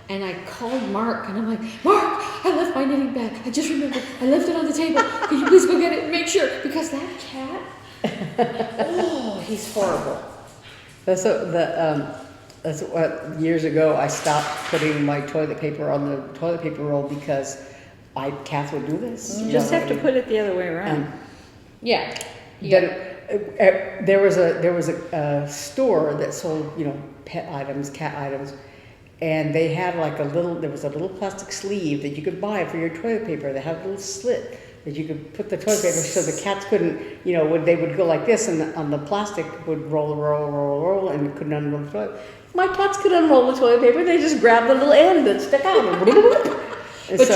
And I called Mark and I'm like, Mark, I left my knitting bag. I just remembered. I left it on the table. Can you please go get it and make sure? Because that cat, oh, he's horrible. that's what years ago I stopped putting my toilet paper on the toilet paper roll because cats would do this. You just have to put it the other way around. Yeah. There was a store that sold, pet items, cat items, and they had there was a little plastic sleeve that you could buy for your toilet paper. They had a little slit that you could put the toilet paper so the cats couldn't, they would go like this and on the plastic would roll and couldn't unroll the toilet. My cats could unroll the toilet paper. They just grabbed the little end that stuck out. And But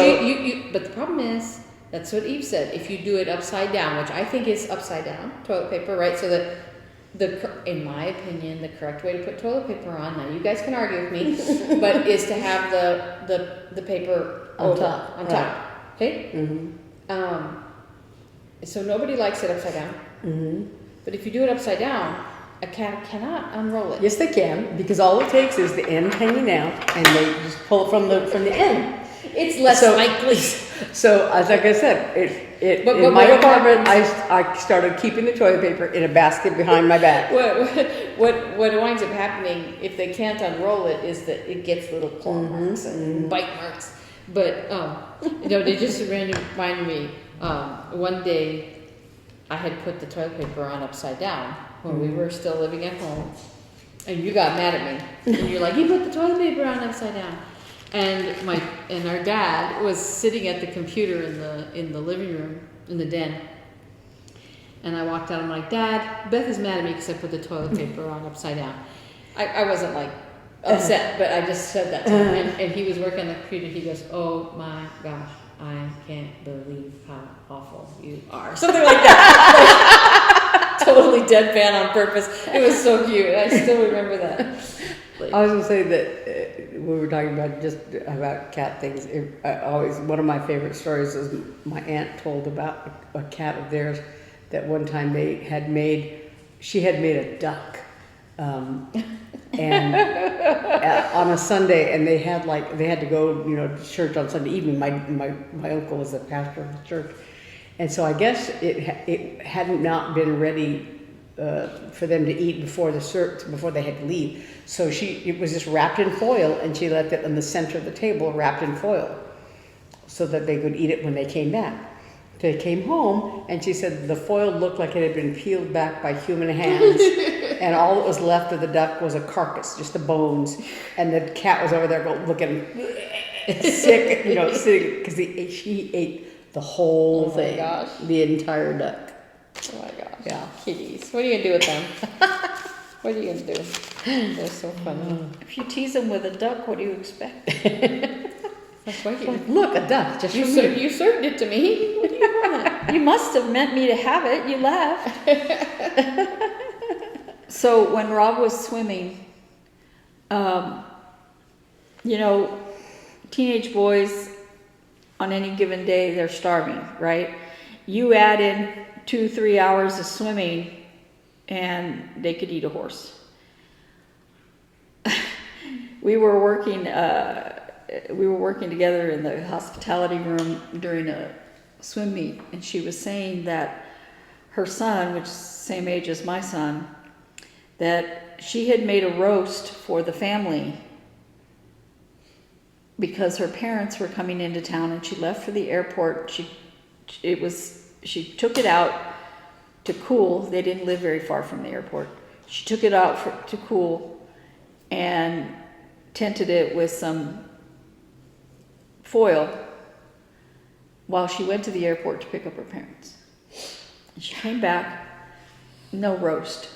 but the problem is, that's what Eve said. If you do it upside down, which I think is upside down toilet paper, right? So that in my opinion, the correct way to put toilet paper on. Now you guys can argue with me, but is to have the paper On over, top, on right. top. Okay. Mm-hmm. So nobody likes it upside down. Mm-hmm. But if you do it upside down, a cat cannot unroll it. Yes, they can, because all it takes is the end hanging out, and they just pull it from the end. It's less likely. So, like I said, in my what apartment, happens- I started keeping the toilet paper in a basket behind my back. What winds up happening if they can't unroll it is that it gets little claw marks and bite marks. But they just reminded me. One day, I had put the toilet paper on upside down when we were still living at home, and you got mad at me. And you're like, "You put the toilet paper on upside down." And our dad was sitting at the computer in the living room in the den. And I walked out. I'm like, "Dad, Beth is mad at me because I put the toilet paper on upside down." I wasn't like upset, but I just said that to him. And he was working on the computer. He goes, "Oh my gosh, I can't believe how awful you are." Something like that. Like, totally deadpan on purpose. It was so cute. I still remember that. I was going to say that we were talking about cat things. One of my favorite stories is my aunt told about a cat of theirs that one time she had made a duck, and on a Sunday, and they had to go to church on Sunday evening. My uncle was the pastor of the church, and so I guess it hadn't not been ready for them to eat before they had to leave. So it was just wrapped in foil, and she left it in the center of the table wrapped in foil so that they could eat it when they came back. They came home, and she said the foil looked like it had been peeled back by human hands, and all that was left of the duck was a carcass, just the bones, and the cat was over there looking sick, sitting, because she ate the whole thing, gosh. the entire duck. Oh my gosh. Yeah. Kitties. What are you going to do with them? What are you going to do? They're so funny. If you tease them with a duck, what do you expect? That's why Look, a duck, just you served it to me. What do you want? You must have meant me to have it. You laughed. So when Rob was swimming, teenage boys on any given day, they're starving, right? You add in 2-3 hours of swimming and they could eat a horse. We were working together in the hospitality room during a swim meet, and she was saying that her son, which is the same age as my son, that she had made a roast for the family because her parents were coming into town, and she left for the airport. She took it out to cool. They didn't live very far from the airport. She took it out to cool and tented it with some foil while she went to the airport to pick up her parents. And she came back, no roast.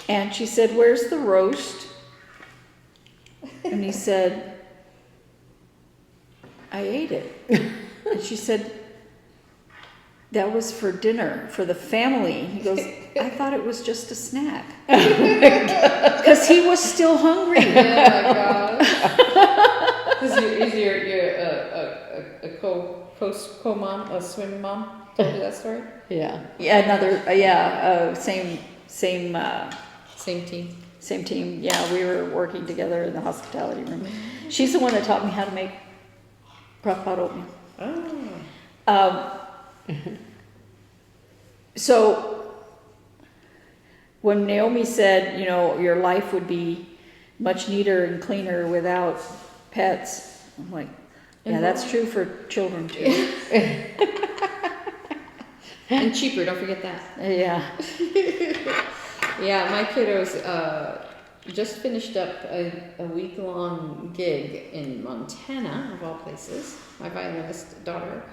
And she said, "Where's the roast?" And he said, "I ate it." And she said, "That was for dinner, for the family." He goes, "I thought it was just a snack." Because he was still hungry. Oh my god. Is you're a co-mom, a swim mom told you that story? Yeah. Yeah, same Same team. Same team. Yeah, we were working together in the hospitality room. She's the one that taught me how to make crock pot oatmeal. Oh. So when Naomi said, your life would be much neater and cleaner without pets, I'm like, yeah, that's true for children too. And cheaper, don't forget that. Yeah. Yeah, my kiddos just finished up a week-long gig in Montana, of all places. My violinist daughter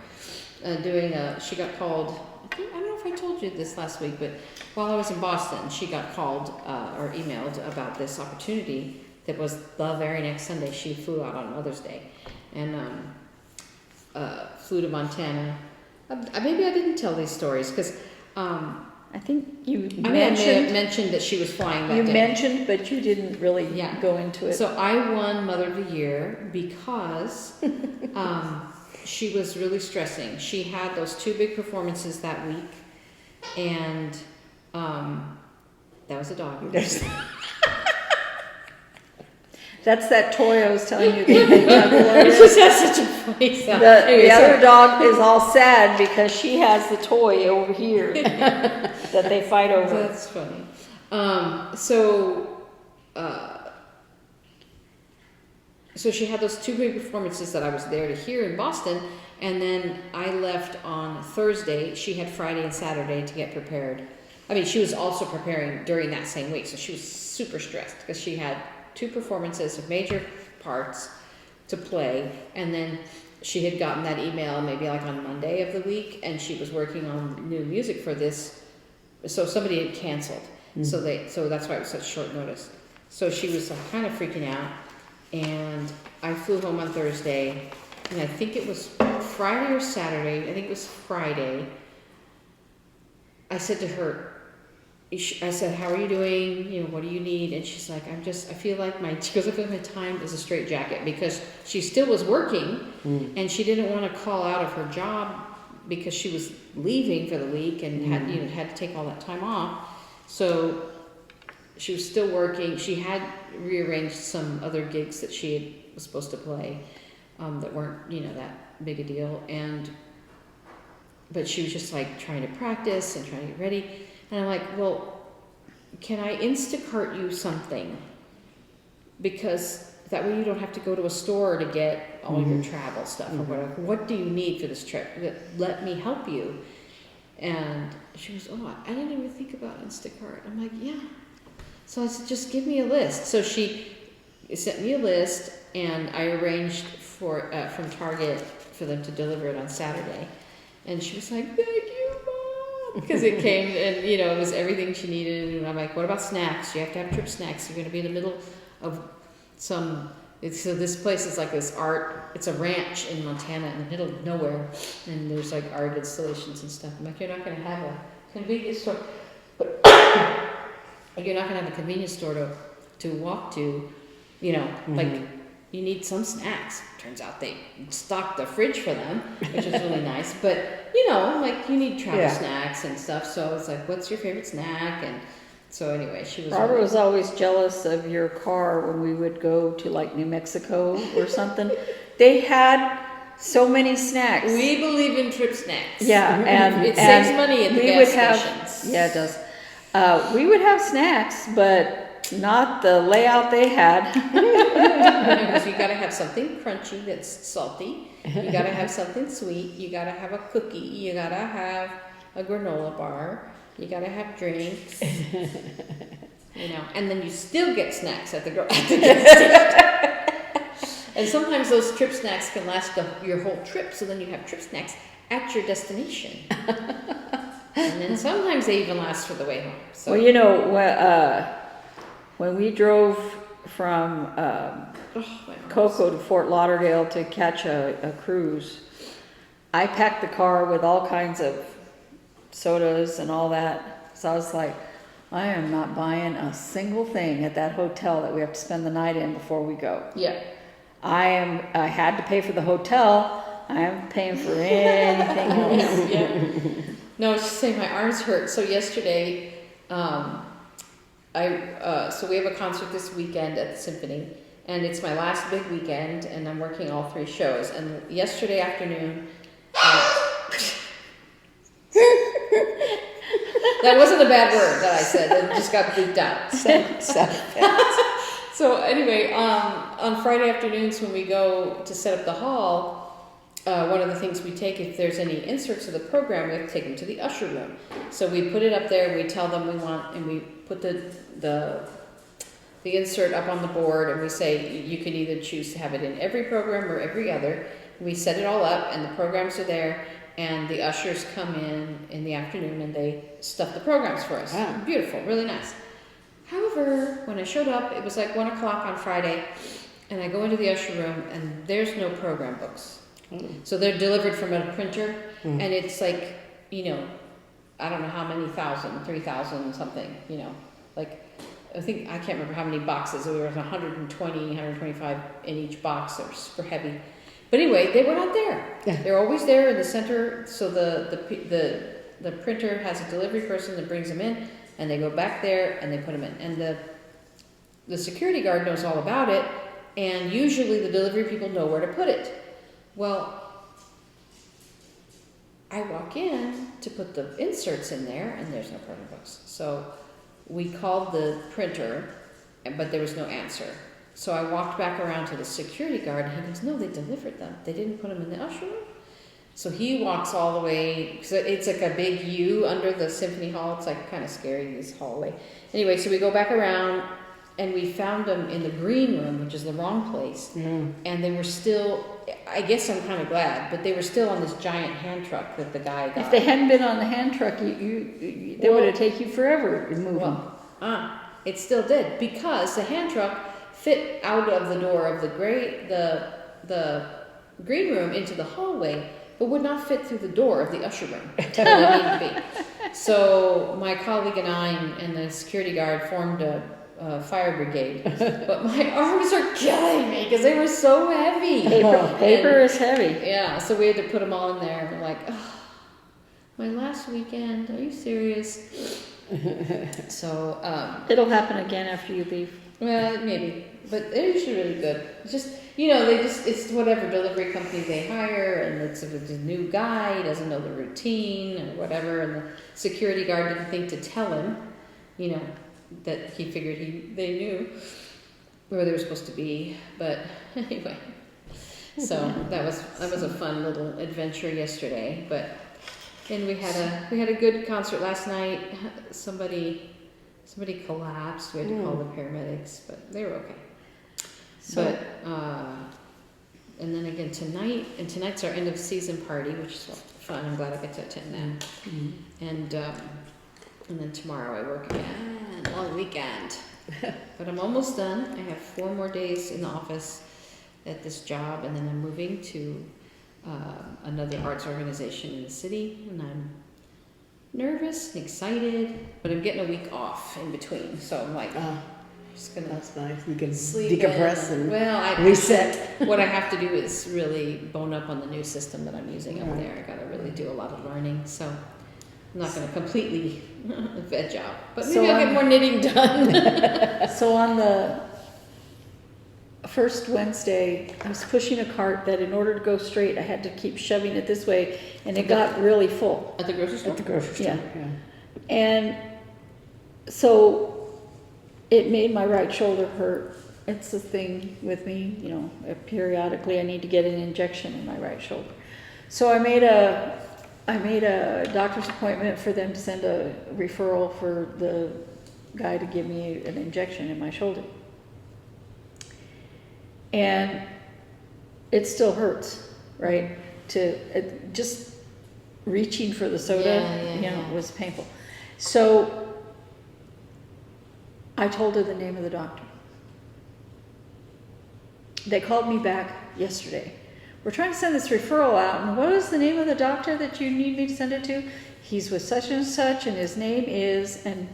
she got called, I don't know if I told you this last week, but while I was in Boston, she got called or emailed about this opportunity that was the very next Sunday. She flew out on Mother's Day and flew to Montana. Maybe I didn't tell these stories because I think you I may have mentioned that she was flying that day. You mentioned, but you didn't really go into it. So I won Mother of the Year because she was really stressing. She had those 2 big performances that week, and that was a dog. That's that toy I was telling you. It just has such a funny sound. The other dog is all sad because she has the toy over here that they fight over. That's funny. So she had those 2 big performances that I was there to hear in Boston, and then I left on Thursday. She had Friday and Saturday to get prepared. I mean, she was also preparing during that same week, so she was super stressed because she had 2 performances of major parts to play, and then she had gotten that email maybe like on Monday of the week, and she was working on new music for this, so somebody had canceled. So that's why it was such short notice. So she was kind of freaking out, and I flew home on Thursday, and I think it was Friday or Saturday. I think it was Friday. I said to her, I said, "How are you doing? What do you need?" And she's like, I feel like my time is a straitjacket, because she still was working and she didn't want to call out of her job because she was leaving for the week and had to take all that time off. So she was still working. She had rearranged some other gigs that she was supposed to play that weren't, that big a deal. But she was just like trying to practice and trying to get ready. And I'm like, well, can I Instacart you something? Because that way you don't have to go to a store to get all your travel stuff or whatever. What do you need for this trip? Let me help you. And she was, I didn't even think about Instacart. I'm like, yeah. So I said, just give me a list. So she sent me a list, and I arranged for from Target for them to deliver it on Saturday. And she was like, thank you, Mom. Because it came and, it was everything she needed. And I'm like, what about snacks? You have to have trip snacks. You're going to be in the middle of so this place is like this art, it's a ranch in Montana in the middle of nowhere. And there's like art installations and stuff. I'm like, you're not going to have a convenience store. But you're not going to have a convenience store to walk to, like you need some snacks. Turns out they stocked the fridge for them, which is really nice. But, you know, like you need travel snacks and stuff. So I was like, what's your favorite snack? And so anyway, she was... Robert was always jealous of your car when we would go to like New Mexico or something. They had so many snacks. We believe in trip snacks. Yeah, and it saves money at the gas stations. Yeah, it does. We would have snacks, but not the layout they had. Because you got to have something crunchy that's salty. You got to have something sweet. You got to have a cookie. You got to have a granola bar. You got to have drinks. You know, and then you still get snacks at the gas station. And sometimes those trip snacks can last your whole trip. So then you have trip snacks at your destination. And then sometimes they even last for the way home. So. Well, you know, when we drove from Cocoa to Fort Lauderdale to catch a cruise, I packed the car with all kinds of sodas and all that. So I was like, I am not buying a single thing at that hotel that we have to spend the night in before we go. Yeah. I had to pay for the hotel. I am paying for anything else. Yeah. No, I was just saying my arms hurt. So yesterday, so we have a concert this weekend at the Symphony, and it's my last big weekend, and I'm working all 3 shows. And yesterday afternoon, that wasn't a bad word that I said. It just got bleeped out. So anyway, on Friday afternoons when we go to set up the hall, one of the things we take, if there's any inserts of the program, we have to take them to the usher room. So we put it up there, we tell them we want, and we put the insert up on the board, and we say you can either choose to have it in every program or every other. We set it all up, and the programs are there, and the ushers come in the afternoon, and they stuff the programs for us. Wow. Beautiful, really nice. However, when I showed up, it was like 1 o'clock on Friday, and I go into the usher room, and there's no program books. So they're delivered from a printer, and it's like, you know, I don't know how many thousand, 3,000 something, you know, like, I can't remember how many boxes. There was 120, 125 in each box. They're super heavy. But anyway, they were not there. Yeah. They're always there in the center. So the printer has a delivery person that brings them in, and they go back there and they put them in. And the security guard knows all about it, and usually the delivery people know where to put it. Well, I walk in to put the inserts in there, and there's no program books. So we called the printer, but there was no answer. So I walked back around to the security guard, and he goes, no, they delivered them. They didn't put them in the usher room. So he walks all the way, so it's like a big U under the Symphony Hall. It's like kind of scary, this hallway. Anyway, so we go back around, and we found them in the green room, which is the wrong place. And they were still, I guess I'm kind of glad, but they were still on this giant hand truck that the guy got. If they hadn't been on the hand truck, they would have taken you forever to move them. It still did, because the hand truck fit out of the door of the green room into the hallway, but would not fit through the door of the usher room. Where it needed to be. So my colleague and I and the security guard formed a fire brigade, but my arms are killing me because they were so heavy. Paper is heavy. Yeah, so we had to put them all in there. We're like, oh, my last weekend, are you serious? So it'll happen again after you leave. Well, maybe, but they're usually really good. It's just, you know, it's whatever delivery company they hire, and it's a new guy, he doesn't know the routine or whatever, and the security guard didn't think to tell him, you know, that he figured they knew where they were supposed to be. But anyway, so that was a fun little adventure yesterday. But and we had a good concert last night. Somebody collapsed. We had to call the paramedics, but they were okay. So, and then again tonight's our end of season party, which is fun. I'm glad I get to attend that. And then tomorrow I work again, long weekend. But I'm almost done. I have 4 more days in the office at this job, and then I'm moving to another arts organization in the city, and I'm nervous and excited, but I'm getting a week off in between. So I'm like, Just gonna That's nice. You can sleep decompress in. and Well, reset. What I have to do is really bone up on the new system that I'm using up Right. there. I gotta really do a lot of learning, so I'm not gonna completely veg out, but maybe So I'll get more knitting done. So on the first Wednesday, I was pushing a cart that in order to go straight, I had to keep shoving it this way, and it got really full. At the grocery store? At the grocery store. Yeah. And so it made my right shoulder hurt. It's a thing with me, you know, periodically I need to get an injection in my right shoulder. So I made a doctor's appointment for them to send a referral for the guy to give me an injection in my shoulder. And it still hurts, right? Just reaching for the soda, was painful. So I told her the name of the doctor. They called me back yesterday. We're trying to send this referral out, and what is the name of the doctor that you need me to send it to? He's with such and such, and his name is, and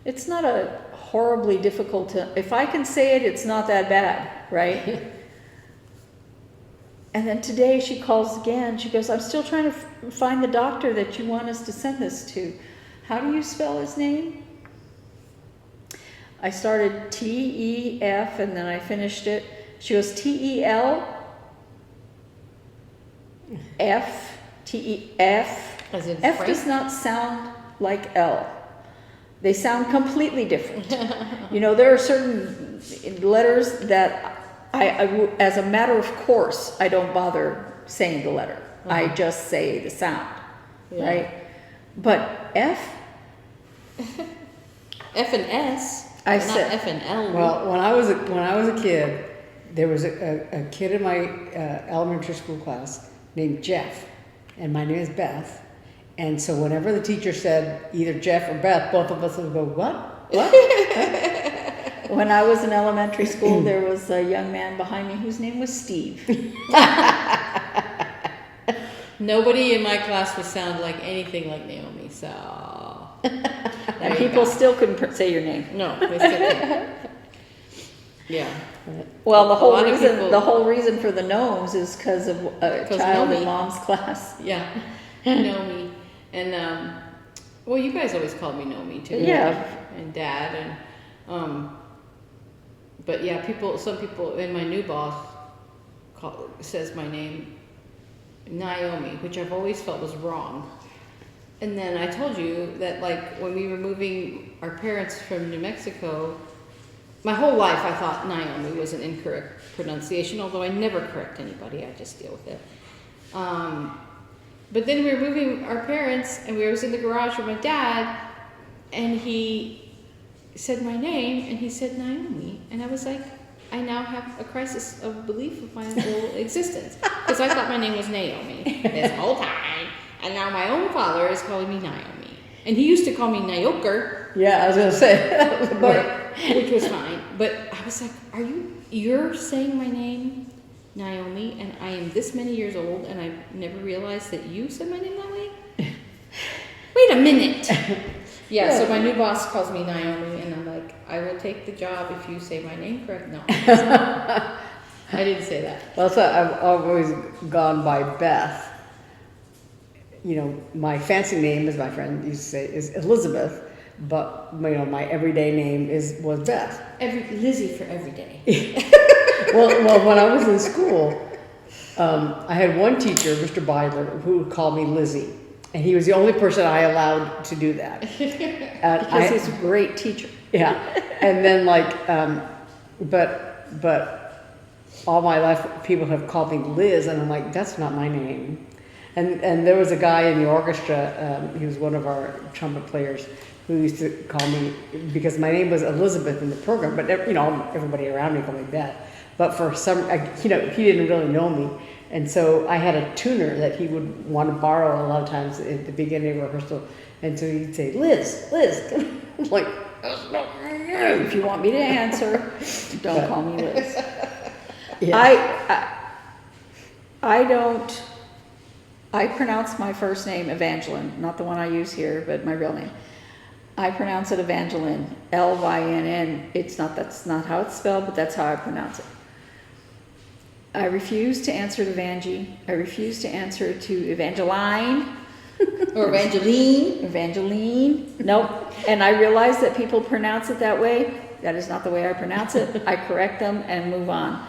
it's not a horribly difficult if I can say it, it's not that bad, right? And then today she calls again. She goes, I'm still trying to find the doctor that you want us to send this to. How do you spell his name? I started T-E-F, and then I finished it. She goes, T-E-L? F, T-E-F. As in F Frank? does not sound like L. They sound completely different. You know, there are certain letters that as a matter of course, I don't bother saying the letter. I just say the sound, right? But F? F and S. I not said- F and L. Well, when I was a kid, there was a kid in my elementary school class named Jeff, and my name is Beth. And so whenever the teacher said either Jeff or Beth, both of us would go, what? What? When I was in elementary school, there was a young man behind me whose name was Steve. Nobody in my class would sound like anything like Naomi, so. And people still couldn't say your name. No, they still can't. Yeah. Well, the A lot of people- whole reason for the gnomes is because of a 'Cause child in Nomi. mom's class. Yeah. Naomi. And, well, you guys always called me Naomi too. Yeah. And Dad. And, but yeah, some people, and my new boss says my name Naomi, which I've always felt was wrong. And then I told you that, like, when we were moving our parents from New Mexico, my whole life I thought Naomi was an incorrect pronunciation, although I never correct anybody, I just deal with it. But then we were moving our parents, and we was in the garage with my dad, and he said my name, and he said Naomi, and I was like, I now have a crisis of belief of my whole existence, because I thought my name was Naomi this whole time, and now my own father is calling me Naomi, and he used to call me Nayoker, Yeah, I was going to say. which was fine, but I was like, you're saying my name Naomi, and I am this many years old, and I never realized that you said my name that way? Wait a minute! Yeah, so my new boss calls me Naomi, and I'm like, I will take the job if you say my name correct. No, I didn't say that. Well, so I've always gone by Beth. You know, my fancy name, as my friend used to say, is Elizabeth, but you know, my everyday name was Beth. Lizzie for every day. Well, when I was in school, I had one teacher, Mr. Bidler, who would call me Lizzie, and he was the only person I allowed to do that. Because he's a great teacher. Yeah, and then but all my life people have called me Liz, and I'm like, that's not my name. And there was a guy in the orchestra, he was one of our trumpet players, who used to call me, because my name was Elizabeth in the program, but you know, everybody around me called me Beth. But for some, you know, he didn't really know me. And so I had a tuner that he would want to borrow a lot of times at the beginning of rehearsal. And so he'd say, Liz. I'm like, that's not my name. If you want me to answer, don't call me Liz. Yeah. I pronounce my first name Evangeline, not the one I use here, but my real name. I pronounce it Evangeline, Lynn. That's not how it's spelled, but that's how I pronounce it. I refuse to answer to Vanjie. I refuse to answer to Evangeline. Or Evangeline. Evangeline. Nope. And I realize that people pronounce it that way. That is not the way I pronounce it. I correct them and move on.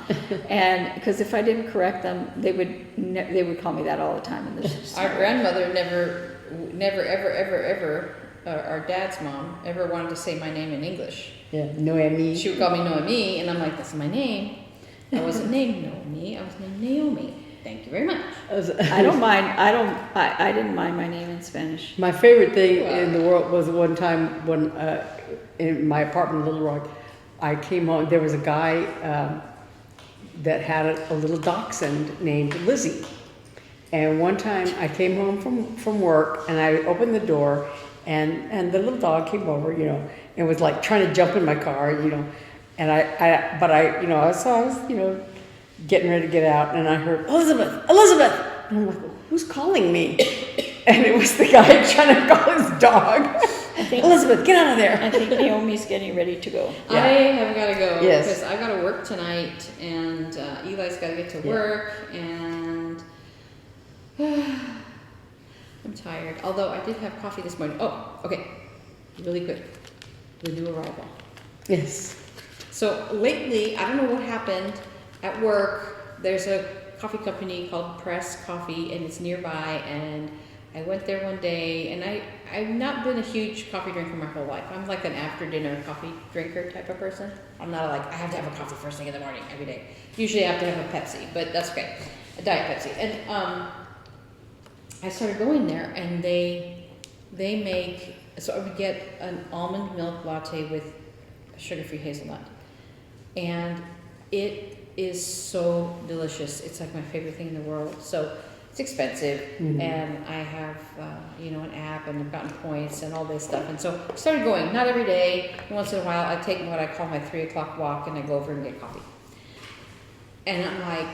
And because if I didn't correct them, they would call me that all the time. And our grandmother never, ever, our dad's mom ever wanted to say my name in English. Yeah, Noemi. She would call me Noemi, and I'm like, that's my name. I wasn't named Noemi. I was named Naomi. Thank you very much. I don't mind. I didn't mind my name in Spanish. My favorite thing in the world was one time when in my apartment in Little Rock, I came home. There was a guy that had a little dachshund named Lizzie. And one time I came home from work and I opened the door and the little dog came over, and was like trying to jump in my car, and I was, getting ready to get out, and I heard, Elizabeth! And I'm like, who's calling me? And it was the guy trying to call his dog. Elizabeth, get out of there. I think Naomi's getting ready to go. Yeah. I have got to go. Yes. Because I got to work tonight, and Eli's got to get to work, and I'm tired. Although I did have coffee this morning. Oh, okay. Really quick. The new arrival. Yes. So lately, I don't know what happened at work. There's a coffee company called Press Coffee, and it's nearby. And I went there one day, and I've not been a huge coffee drinker my whole life. I'm like an after dinner coffee drinker type of person. I'm not like, I have to have a coffee first thing in the morning every day. Usually I have to have a Pepsi, but that's okay. A Diet Pepsi. And I started going there, and they make, so I would get an almond milk latte with sugar-free hazelnut. And it is so delicious. It's like my favorite thing in the world. So it's expensive, and I have, an app, and I've gotten points and all this stuff. And so I started going, not every day. Once in a while, I take what I call my 3 o'clock walk, and I go over and get coffee. And I'm like,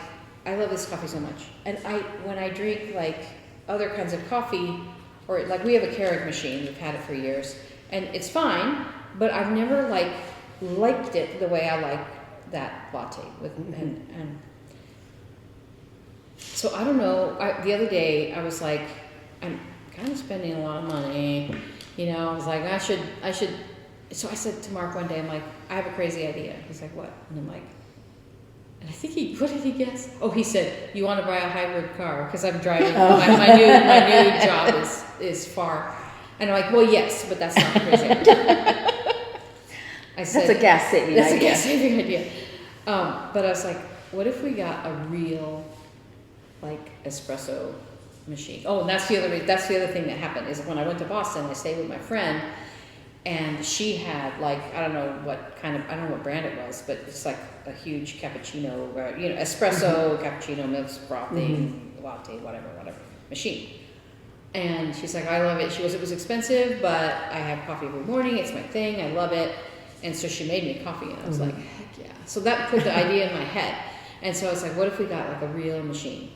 I love this coffee so much. And when I drink like other kinds of coffee, or like we have a Keurig machine, we've had it for years, and it's fine, but I've never liked it the way I like that latte with and so I don't know. The other day I was like, I'm kind of spending a lot of money, I was like, I should. So I said to Mark one day, I'm like, I have a crazy idea. He's like, what? And I'm like, and I think what did he guess? Oh, he said, you want to buy a hybrid car because I'm driving. My new job is far. And I'm like, well, yes, but that's not a crazy idea. I said, that's a gas saving idea. That's a gas saving idea. But I was like, what if we got a real, espresso machine? Oh, and that's the other thing that happened is when I went to Boston, I stayed with my friend, and she had I don't know what brand it was, but it's like a huge cappuccino, espresso, cappuccino, milk frothing, latte, whatever machine. And she's like, I love it. She goes, it was expensive, but I have coffee every morning. It's my thing. I love it. And so she made me coffee, and I was like, heck yeah. So that put the idea in my head. And so I was like, what if we got a real machine?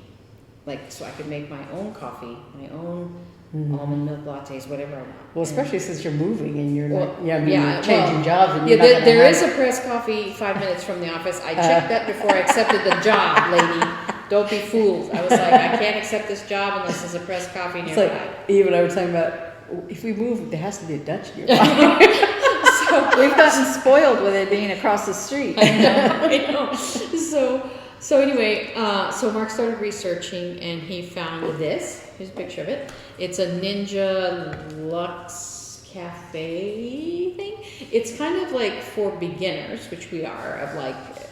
So I could make my own coffee, my own almond milk lattes, whatever I want. Well, especially since you're moving and you're you're changing jobs. And there is a Press Coffee 5 minutes from the office. I checked that before I accepted the job, lady. Don't be fooled. I was like, I can't accept this job unless there's a Press Coffee nearby. It's like, even I was talking about, if we move, there has to be a Dutch nearby. So we've gotten spoiled with it being across the street. I know. So anyway, so Mark started researching, and he found this. Here's a picture of it. It's a Ninja Luxe Cafe thing. It's kind of like for beginners, which we are, of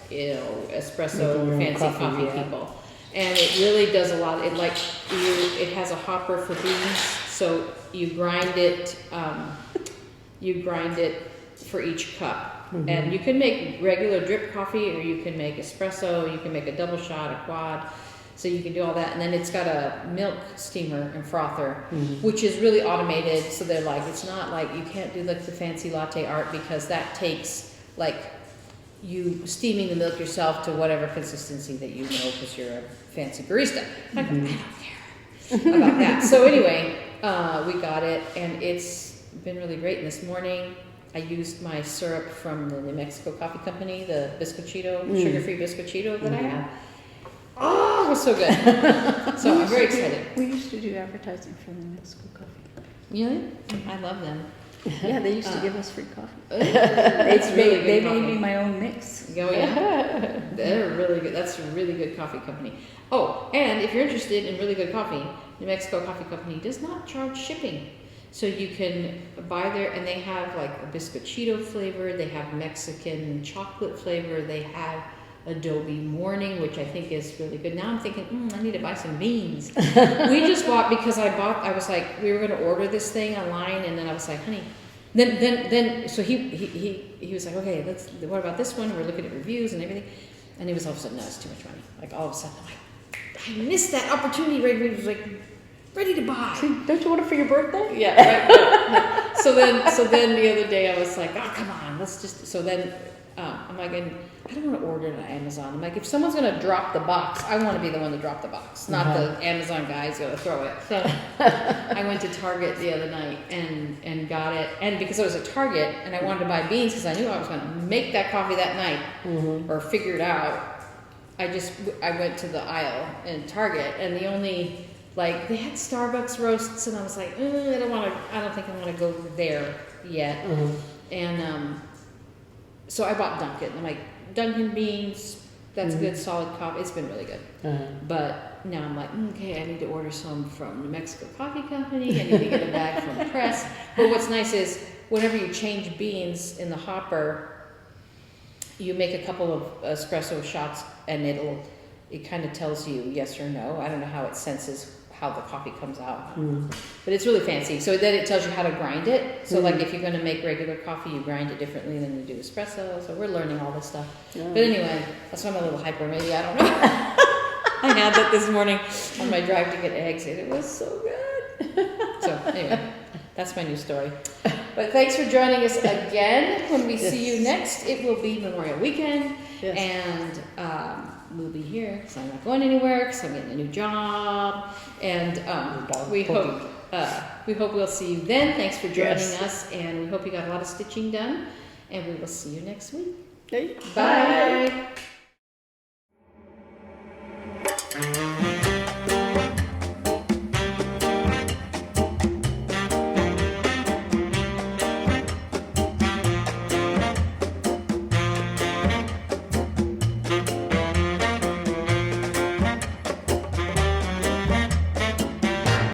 espresso, fancy coffee people. And it really does a lot. It has a hopper for beans, so you grind it. You grind it for each cup. And you can make regular drip coffee, or you can make espresso, you can make a double shot, a quad, so you can do all that. And then it's got a milk steamer and frother, which is really automated, so they're it's not you can't do the fancy latte art, because that takes you steaming the milk yourself to whatever consistency that because you're a fancy barista. I don't care about that. So anyway, we got it, and it's been really great. And this morning, I used my syrup from the New Mexico Coffee Company, the Biscochito, sugar-free Biscochito that I have. Oh, it was so good. So I'm very excited. We used to do advertising for the Mexico Coffee. Really? I love them. Yeah, they used to give us free coffee. It's really good They coffee. made me my own mix. Oh yeah, they're really good. That's a really good coffee company. Oh, and if you're interested in really good coffee, New Mexico Coffee Company does not charge shipping. So you can buy there, and they have like a biscochito flavor, they have Mexican chocolate flavor, they have Adobe Morning, which I think is really good. Now I'm thinking, I need to buy some beans. We just bought, because I was like, we were going to order this thing online, and then I was like, honey, so he was like, okay, what about this one? We're looking at reviews and everything. And he was all of a sudden, no, it's too much money. Like all of a sudden, I'm like, I missed that opportunity. He was like, ready to buy. Don't you want it for your birthday? Yeah, right. So then the other day I was like, oh, come on, let's just, so then I'm like, I don't want to order it on Amazon. I'm like, if someone's going to drop the box, I want to be the one to drop the box, not the Amazon guy's going to throw it. So I went to Target the other night and got it. And because I was at Target and I wanted to buy beans because I knew I was going to make that coffee that night or figure it out, I went to the aisle in Target, and the only, like, they had Starbucks roasts, and I was like, I don't think I want to go there yet. And so I bought Dunkin'. I'm like, Dunkin' beans, that's good, solid coffee. It's been really good. But now I'm like, okay, I need to order some from New Mexico Coffee Company. I need to get a bag from Press. But what's nice is whenever you change beans in the hopper, you make a couple of espresso shots, and it kind of tells you yes or no. I don't know how it senses how the coffee comes out. But it's really fancy. So then it tells you how to grind it. So like if you're going to make regular coffee, you grind it differently than you do espresso. So we're learning all this stuff. But anyway, that's why I'm a little hyper. Maybe, I don't know. I had that this morning on my drive to get eggs, and it was so good. So anyway, that's my new story. But thanks for joining us again. When we see you next, it will be Memorial Weekend. And we'll be here because I'm not going anywhere because I'm getting a new job. And we hope we'll see you then. Thanks for joining us, and we hope you got a lot of stitching done. And we will see you next week. Okay. Bye.